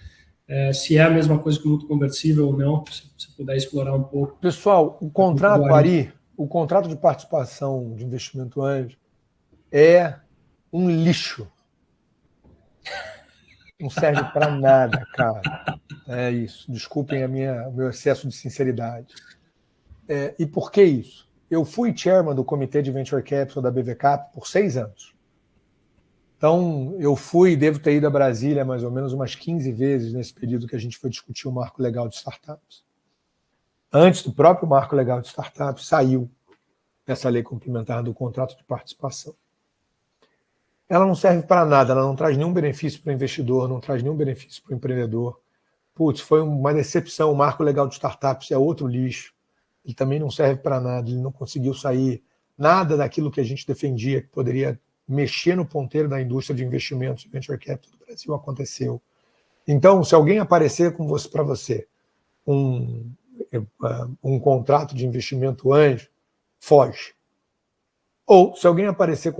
se é a mesma coisa que o mútuo conversível ou não, se você puder explorar um pouco. Pessoal, o contrato, Ari, o contrato de participação de investimento anjo é um lixo. Não serve para nada, cara. É isso. Desculpem o meu excesso de sinceridade. E por que isso? Eu fui chairman do Comitê de Venture Capital da BVCap por 6 anos. Então, devo ter ido a Brasília mais ou menos umas 15 vezes nesse período que a gente foi discutir o marco legal de startups. Antes do próprio marco legal de startups, saiu essa lei complementar do contrato de participação. Ela não serve para nada, ela não traz nenhum benefício para o investidor, não traz nenhum benefício para o empreendedor. Putz, foi uma decepção, o marco legal de startups é outro lixo. Ele também não serve para nada, ele não conseguiu sair nada daquilo que a gente defendia, que poderia mexer no ponteiro da indústria de investimentos e venture capital do Brasil, aconteceu. Então, se alguém aparecer para você um contrato de investimento anjo, foge. Ou, se alguém aparecer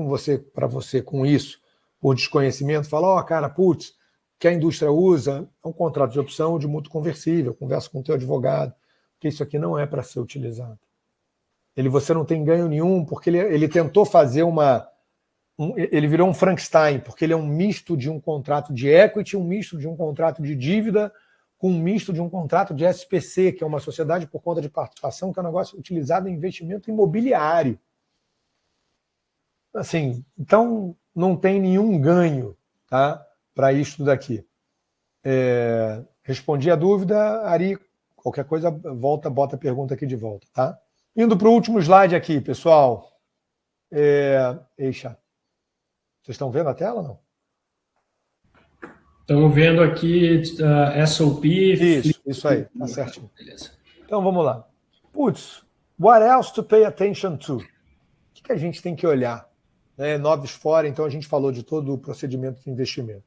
para você com isso, por desconhecimento, fala, cara, putz, o que a indústria usa é um contrato de opção ou de mútuo conversível, conversa com o teu advogado, porque isso aqui não é para ser utilizado. Você não tem ganho nenhum, porque ele tentou fazer ele virou um Frankenstein, porque ele é um misto de um contrato de equity, um misto de um contrato de dívida, com um misto de um contrato de SPC, que é uma sociedade por conta de participação, que é um negócio utilizado em investimento imobiliário. Assim, então, não tem nenhum ganho, tá, para isso daqui. Respondi a dúvida, Ari. Qualquer coisa, bota a pergunta aqui de volta, tá? Indo para o último slide aqui, pessoal. Eixa. Vocês estão vendo a tela, não? Estamos vendo aqui SOP. Isso aí, tá certinho. Beleza. Então, vamos lá. Putz, what else to pay attention to? O que a gente tem que olhar? Noves fora, então a gente falou de todo o procedimento de investimento.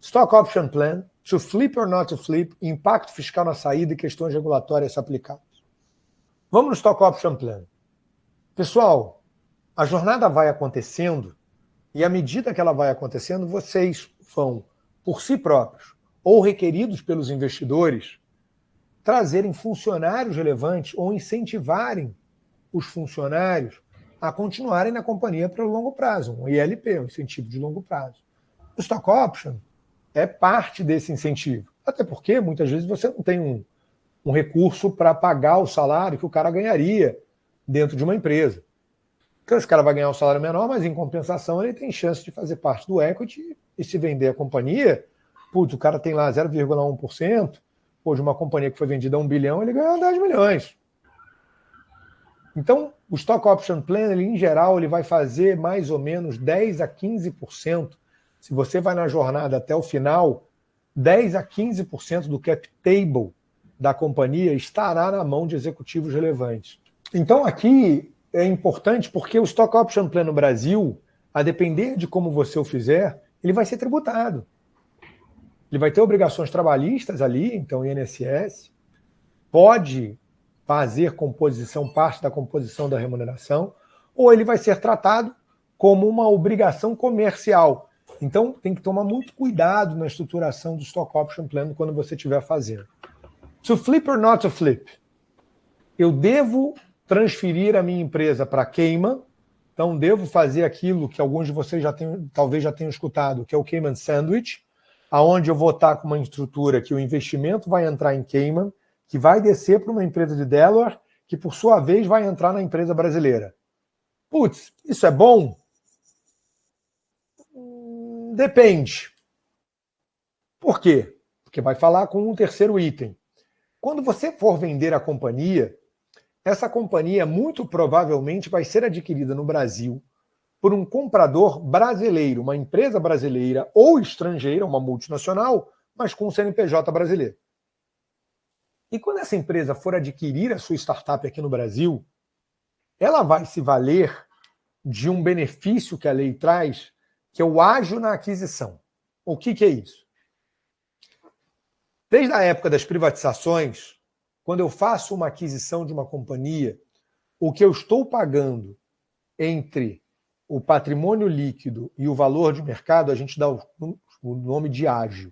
Stock Option Plan, to flip or not to flip, impacto fiscal na saída e questões regulatórias aplicadas. Vamos no Stock Option Plan. Pessoal, a jornada vai acontecendo e à medida que ela vai acontecendo, vocês vão, por si próprios, ou requeridos pelos investidores, trazerem funcionários relevantes ou incentivarem os funcionários a continuarem na companhia pelo longo prazo, um ILP, um incentivo de longo prazo. O Stock Option é parte desse incentivo, até porque muitas vezes você não tem um recurso para pagar o salário que o cara ganharia dentro de uma empresa. Então esse cara vai ganhar um salário menor, mas em compensação ele tem chance de fazer parte do equity e se vender a companhia, putz, o cara tem lá 0,1%, de uma companhia que foi vendida a 1 bilhão, ele ganha 10 milhões. Então, o Stock Option Plan, em geral, ele vai fazer mais ou menos 10 a 15%. Se você vai na jornada até o final, 10 a 15% do cap table da companhia estará na mão de executivos relevantes. Então, aqui é importante porque o Stock Option Plan no Brasil, a depender de como você o fizer, ele vai ser tributado. Ele vai ter obrigações trabalhistas ali, então o INSS pode fazer parte da composição da remuneração, ou ele vai ser tratado como uma obrigação comercial. Então, tem que tomar muito cuidado na estruturação do Stock Option Plan quando você estiver fazendo. To flip or not to flip? Eu devo transferir a minha empresa para Cayman, então devo fazer aquilo que alguns de vocês talvez já tenham escutado, que é o Cayman Sandwich, aonde eu vou estar com uma estrutura que o investimento vai entrar em Cayman, que vai descer para uma empresa de Delaware, que por sua vez vai entrar na empresa brasileira. Putz, isso é bom? Depende. Por quê? Porque vai falar com um terceiro item. Quando você for vender a companhia, essa companhia muito provavelmente vai ser adquirida no Brasil por um comprador brasileiro, uma empresa brasileira ou estrangeira, uma multinacional, mas com um CNPJ brasileiro. E quando essa empresa for adquirir a sua startup aqui no Brasil, ela vai se valer de um benefício que a lei traz, que é o ágio na aquisição. O que é isso? Desde a época das privatizações, quando eu faço uma aquisição de uma companhia, o que eu estou pagando entre o patrimônio líquido e o valor de mercado, a gente dá o nome de ágio.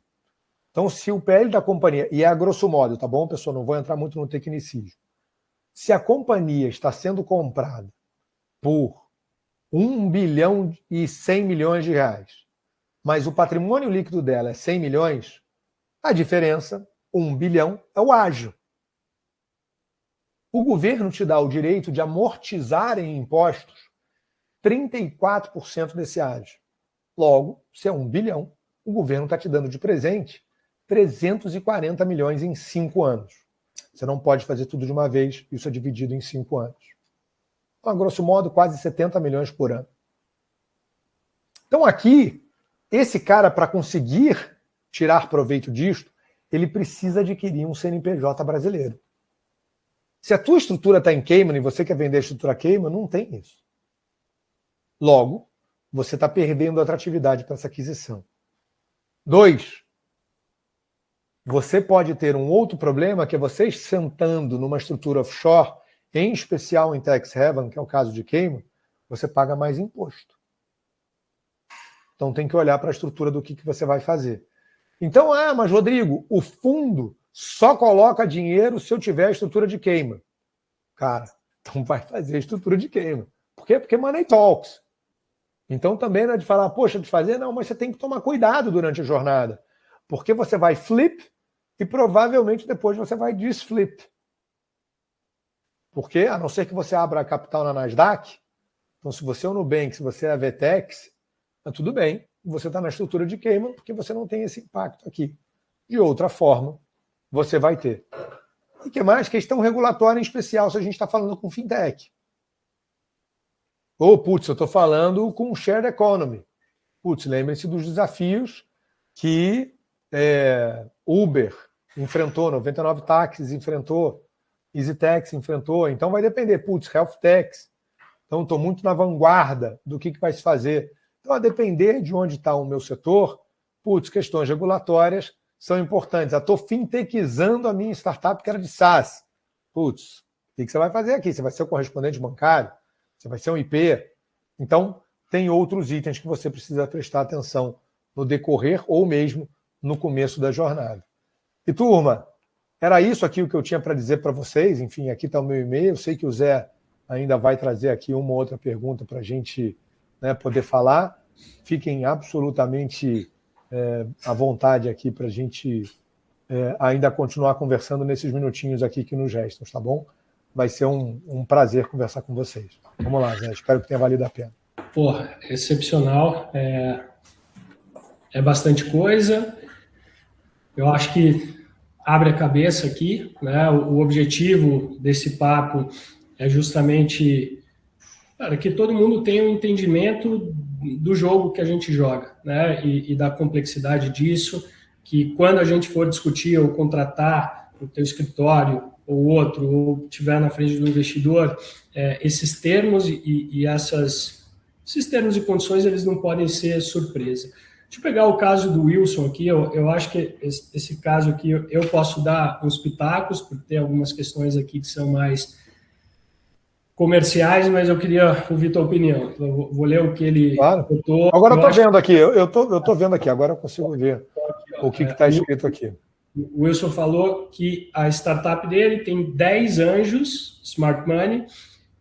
Então, se o PL da companhia, e é a grosso modo, tá bom, pessoal? Não vou entrar muito no tecnicismo. Se a companhia está sendo comprada por 1 bilhão e 100 milhões de reais, mas o patrimônio líquido dela é 100 milhões, a diferença, 1 bilhão, é o ágio. O governo te dá o direito de amortizar em impostos 34% desse ágio. Logo, se é 1 bilhão, o governo está te dando de presente 340 milhões em 5 anos. Você não pode fazer tudo de uma vez, isso é dividido em 5 anos. Então, a grosso modo, quase 70 milhões por ano. Então, aqui, esse cara, para conseguir tirar proveito disto, ele precisa adquirir um CNPJ brasileiro. Se a tua estrutura está em Cayman e você quer vender a estrutura Cayman, não tem isso. Logo, você está perdendo a atratividade para essa aquisição. 2, você pode ter um outro problema, que é você sentando numa estrutura offshore, em especial em tax haven, que é o caso de Cayman, você paga mais imposto. Então tem que olhar para a estrutura do que você vai fazer. Então, mas Rodrigo, o fundo só coloca dinheiro se eu tiver a estrutura de Cayman. Cara, então vai fazer a estrutura de Cayman. Por quê? Porque money talks. Então também não é de falar, poxa, de fazer, não, mas você tem que tomar cuidado durante a jornada. Porque você vai flip e provavelmente depois você vai desflip. Porque, a não ser que você abra a capital na Nasdaq, então se você é o Nubank, se você é a Vetex, tá tudo bem, você está na estrutura de Cayman, porque você não tem esse impacto aqui. De outra forma, você vai ter. E o que mais? Questão regulatória em especial, se a gente está falando com fintech. Ou, putz, eu estou falando com shared economy. Putz, lembre-se dos desafios que Uber enfrentou, 99 táxis enfrentou, EasyTax enfrentou. Então vai depender. Putz, Health Tax. Então estou muito na vanguarda do que vai se fazer. Então, a depender de onde está o meu setor, putz, questões regulatórias são importantes. Eu estou fintechizando a minha startup que era de SaaS. Putz, o que você vai fazer aqui? Você vai ser o correspondente bancário? Você vai ser um IP? Então, tem outros itens que você precisa prestar atenção no decorrer ou mesmo no começo da jornada. E, turma, era isso aqui o que eu tinha para dizer para vocês. Enfim, aqui está o meu e-mail. Eu sei que o Zé ainda vai trazer aqui uma ou outra pergunta para a gente poder falar. Fiquem absolutamente à vontade aqui para a gente ainda continuar conversando nesses minutinhos aqui que nos restam, tá bom? Vai ser um prazer conversar com vocês. Vamos lá, Zé. Espero que tenha valido a pena. Porra, excepcional. É bastante coisa. Eu acho que abre a cabeça aqui, né? O objetivo desse papo é justamente que todo mundo tenha um entendimento do jogo que a gente joga, né? E da complexidade disso, que quando a gente for discutir ou contratar o teu escritório ou outro, ou estiver na frente do investidor, esses termos esses termos e condições, eles não podem ser surpresa. Deixa eu pegar o caso do Wilson aqui. Eu acho que esse caso aqui eu posso dar uns pitacos, porque tem algumas questões aqui que são mais comerciais, mas eu queria ouvir tua opinião. Eu vou ler o que ele botou. Agora eu estou vendo aqui, eu estou vendo aqui, agora eu consigo ver o que está escrito aqui. O Wilson falou que a startup dele tem 10 anjos, smart money,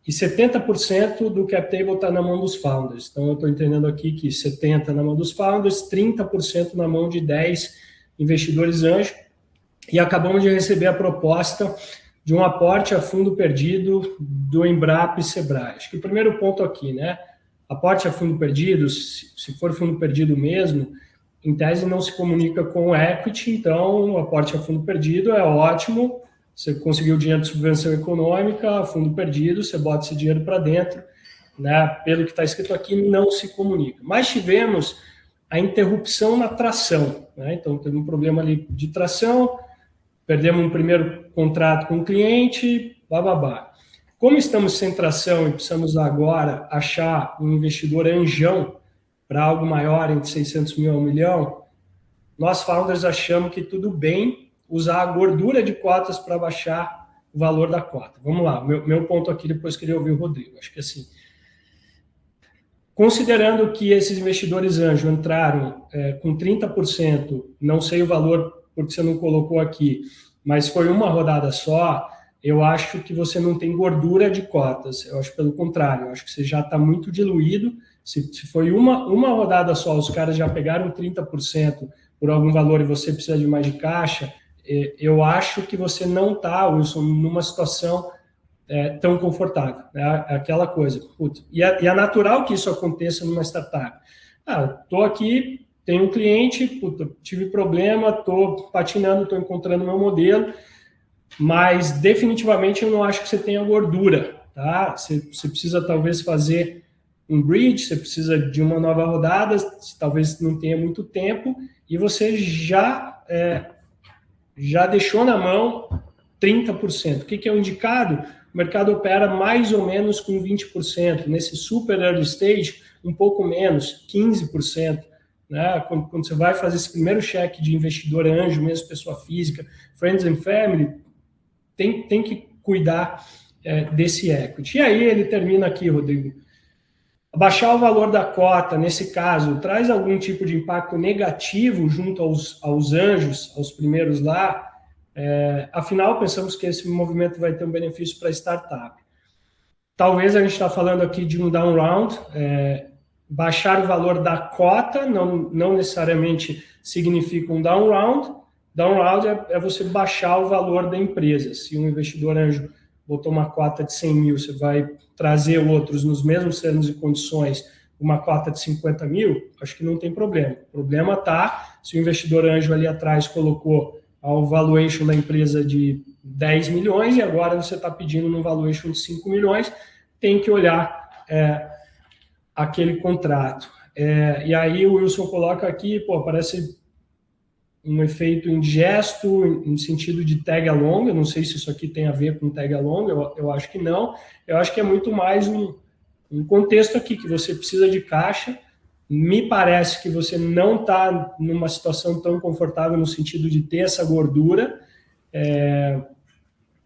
e 70% do cap table está na mão dos founders. Então, eu estou entendendo aqui que 70% na mão dos founders, 30% na mão de 10 investidores anjos, e acabamos de receber a proposta de um aporte a fundo perdido do Embrapa e Sebrae. Acho que o primeiro ponto aqui, né? Aporte a fundo perdido, se for fundo perdido mesmo, em tese não se comunica com o equity, então o aporte a fundo perdido é ótimo. Você conseguiu dinheiro de subvenção econômica, fundo perdido, você bota esse dinheiro para dentro né, pelo que está escrito aqui, não se comunica. Mas tivemos a interrupção na tração, né? Então, teve um problema ali de tração, perdemos um primeiro contrato com o cliente, bababá. Como estamos sem tração e precisamos agora achar um investidor anjão para algo maior, entre 600 mil a 1 milhão, nós, founders, achamos que tudo bem usar a gordura de cotas para baixar o valor da cota. Vamos lá, meu ponto aqui, depois queria ouvir o Rodrigo. Acho que assim, considerando que esses investidores anjo entraram com 30%, não sei o valor porque você não colocou aqui, mas foi uma rodada só, eu acho que você não tem gordura de cotas. Eu acho pelo contrário, eu acho que você já está muito diluído. Se foi uma rodada só, os caras já pegaram 30% por algum valor e você precisa de mais de caixa, eu acho que você não está, Wilson, numa situação tão confortável. É aquela coisa. Puta, e é natural que isso aconteça numa startup. Estou aqui, tenho um cliente, puta, tive problema, estou patinando, estou encontrando meu modelo, mas definitivamente eu não acho que você tenha gordura. Tá? Você precisa talvez fazer um bridge, você precisa de uma nova rodada, talvez não tenha muito tempo, e você já deixou na mão 30%. O que é o indicado? O mercado opera mais ou menos com 20%. Nesse super early stage, um pouco menos, 15%. Né? Quando você vai fazer esse primeiro cheque de investidor anjo, mesmo pessoa física, friends and family, tem que cuidar desse equity. E aí ele termina aqui, Rodrigo. Baixar o valor da cota, nesse caso, traz algum tipo de impacto negativo junto aos anjos, aos primeiros lá? Afinal, pensamos que esse movimento vai ter um benefício para a startup. Talvez a gente está falando aqui de um down round, baixar o valor da cota não necessariamente significa um down round. Down round é você baixar o valor da empresa. Se um investidor anjo botou uma cota de 100 mil, você vai trazer outros nos mesmos termos e condições, uma cota de 50 mil, acho que não tem problema. O problema está se o investidor anjo ali atrás colocou ao valuation da empresa de 10 milhões e agora você está pedindo um valuation de 5 milhões, tem que olhar aquele contrato. E aí o Wilson coloca aqui, parece um efeito indigesto, no sentido de tag along. Eu não sei se isso aqui tem a ver com tag along, eu acho que não. Eu acho que é muito mais um contexto aqui, que você precisa de caixa. Me parece que você não está numa situação tão confortável no sentido de ter essa gordura.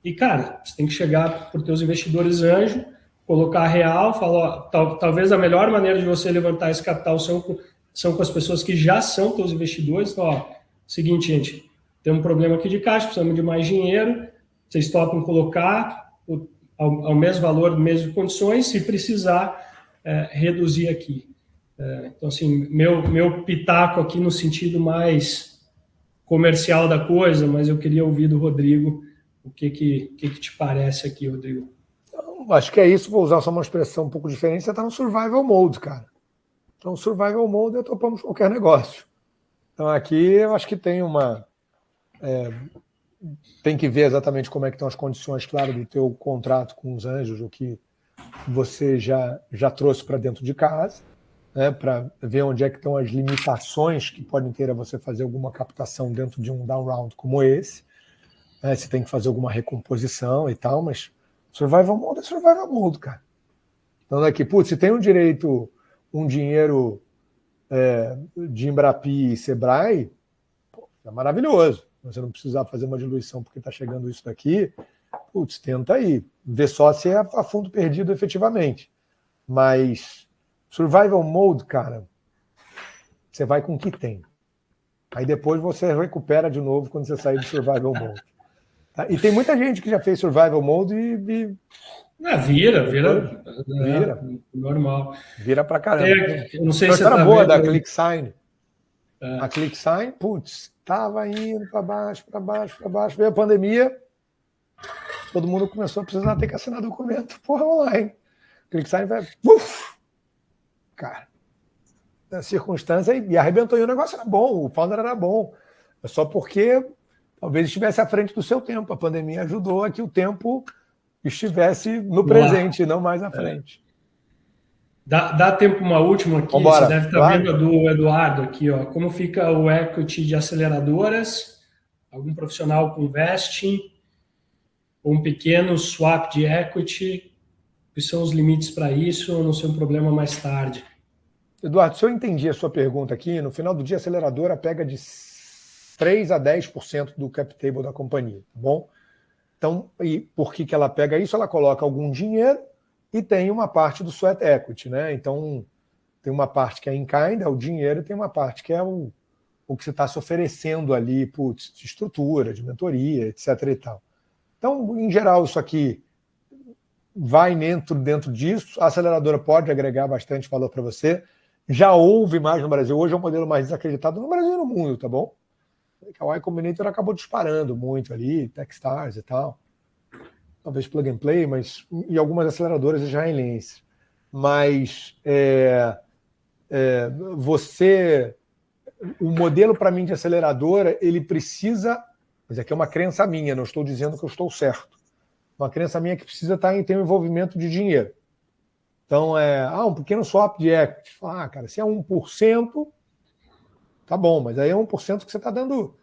E, cara, você tem que chegar para os teus investidores anjo, colocar real, falar, talvez a melhor maneira de você levantar esse capital são com as pessoas que já são teus investidores. Falar, seguinte, gente, tem um problema aqui de caixa, precisamos de mais dinheiro, vocês topam colocar ao mesmo valor, mesmas condições, se precisar reduzir aqui. Então, assim, meu pitaco aqui no sentido mais comercial da coisa, mas eu queria ouvir do Rodrigo o que te parece aqui, Rodrigo. Então, acho que é isso, vou usar só uma expressão um pouco diferente, você está no survival mode, cara. Então, survival mode, topamos qualquer negócio. Então, aqui eu acho que tem tem que ver exatamente como é que estão as condições, claro, do teu contrato com os anjos, o que você já trouxe para dentro de casa, né, para ver onde é que estão as limitações que podem ter a você fazer alguma captação dentro de um down round como esse. Você tem que fazer alguma recomposição e tal, mas survival mode é survival mode, cara. Então, daqui, se tem um dinheiro de Embrapi e Sebrae, é maravilhoso. Você não precisar fazer uma diluição porque está chegando isso daqui, tenta aí. Vê só se é a fundo perdido efetivamente. Mas survival mode, cara, você vai com o que tem. Aí depois você recupera de novo quando você sair do survival mode. Tá? E tem muita gente que já fez survival mode e vira normal. Vira pra caramba. Eu não sei se era boa da ClickSign. A ClickSign, estava indo para baixo. Veio a pandemia, todo mundo começou a precisar ter que assinar documento online. ClickSign vai... Cara, a circunstância e arrebentou. E o negócio era bom, o founder era bom. É só porque talvez estivesse à frente do seu tempo. A pandemia ajudou a que o tempo estivesse no presente, não mais à frente. Dá tempo uma última aqui, Vambora. você deve estar vendo a do Eduardo aqui, ó. Como fica o equity de aceleradoras? Algum profissional com vesting, um pequeno swap de equity, que são os limites para isso, ou não ser um problema mais tarde? Eduardo, se eu entendi a sua pergunta aqui, no final do dia a aceleradora pega de 3 a 10% do cap table da companhia, tá bom? Então, e por que ela pega isso? Ela coloca algum dinheiro e tem uma parte do sweat equity, né? Então, tem uma parte que é in kind, é o dinheiro, e tem uma parte que é o que você está se oferecendo ali, putz, de estrutura, de mentoria, etc. e tal. Então, em geral, isso aqui vai dentro disso. A aceleradora pode agregar bastante valor para você. Já houve mais no Brasil. Hoje é um modelo mais desacreditado no Brasil e no mundo, tá bom? A Y Combinator acabou disparando muito ali, Techstars e tal. Talvez plug and play, mas e algumas aceleradoras israelenses. Mas o modelo para mim de aceleradora, ele precisa, mas aqui é uma crença minha, não estou dizendo que eu estou certo. Uma crença minha que precisa ter um envolvimento de dinheiro. Então, um pequeno swap de equity. Cara, se é 1%, tá bom, mas aí é 1% que você está dando.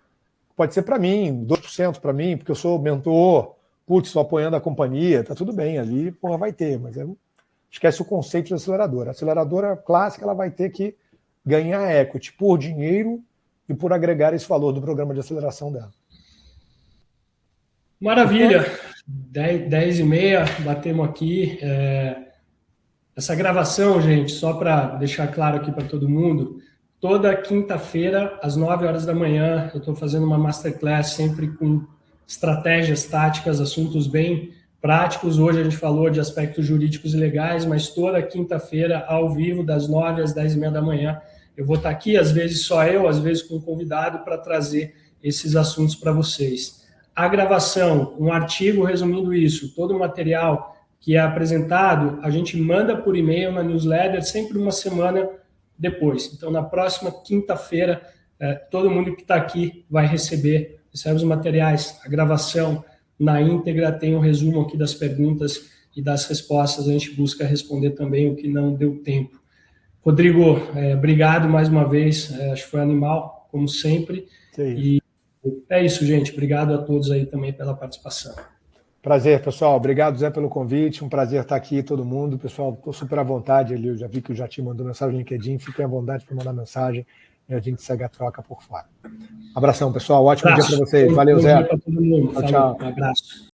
Pode ser para mim, 2% para mim, porque eu sou mentor, estou apoiando a companhia, tá tudo bem, ali, vai ter, mas esquece o conceito de aceleradora. A aceleradora clássica, ela vai ter que ganhar equity por dinheiro e por agregar esse valor do programa de aceleração dela. Maravilha! 10h30, batemos aqui. Essa gravação, gente, só para deixar claro aqui para todo mundo, toda quinta-feira, às 9 horas da manhã, eu estou fazendo uma masterclass sempre com estratégias táticas, assuntos bem práticos. Hoje a gente falou de aspectos jurídicos e legais, mas toda quinta-feira, ao vivo, das 9 às 10h30 da manhã, eu vou estar aqui, às vezes só eu, às vezes com um convidado, para trazer esses assuntos para vocês. A gravação, um artigo resumindo isso, todo o material que é apresentado, a gente manda por e-mail na newsletter sempre uma semana depois. Então, na próxima quinta-feira, todo mundo que está aqui vai recebe os materiais, a gravação na íntegra, tem um resumo aqui das perguntas e das respostas, a gente busca responder também o que não deu tempo. Rodrigo, obrigado mais uma vez, acho que foi animal, como sempre. Sim. E é isso, gente, obrigado a todos aí também pela participação. Prazer, pessoal. Obrigado, Zé, pelo convite. Um prazer estar aqui, todo mundo. Pessoal, estou super à vontade ali. Eu já vi que o Jati mandou mensagem no LinkedIn. Fiquem à vontade para mandar mensagem e a gente segue a troca por fora. Abração, pessoal. Ótimo dia para vocês. Valeu, Zé. Bom dia para todo mundo. Tchau. Um abraço.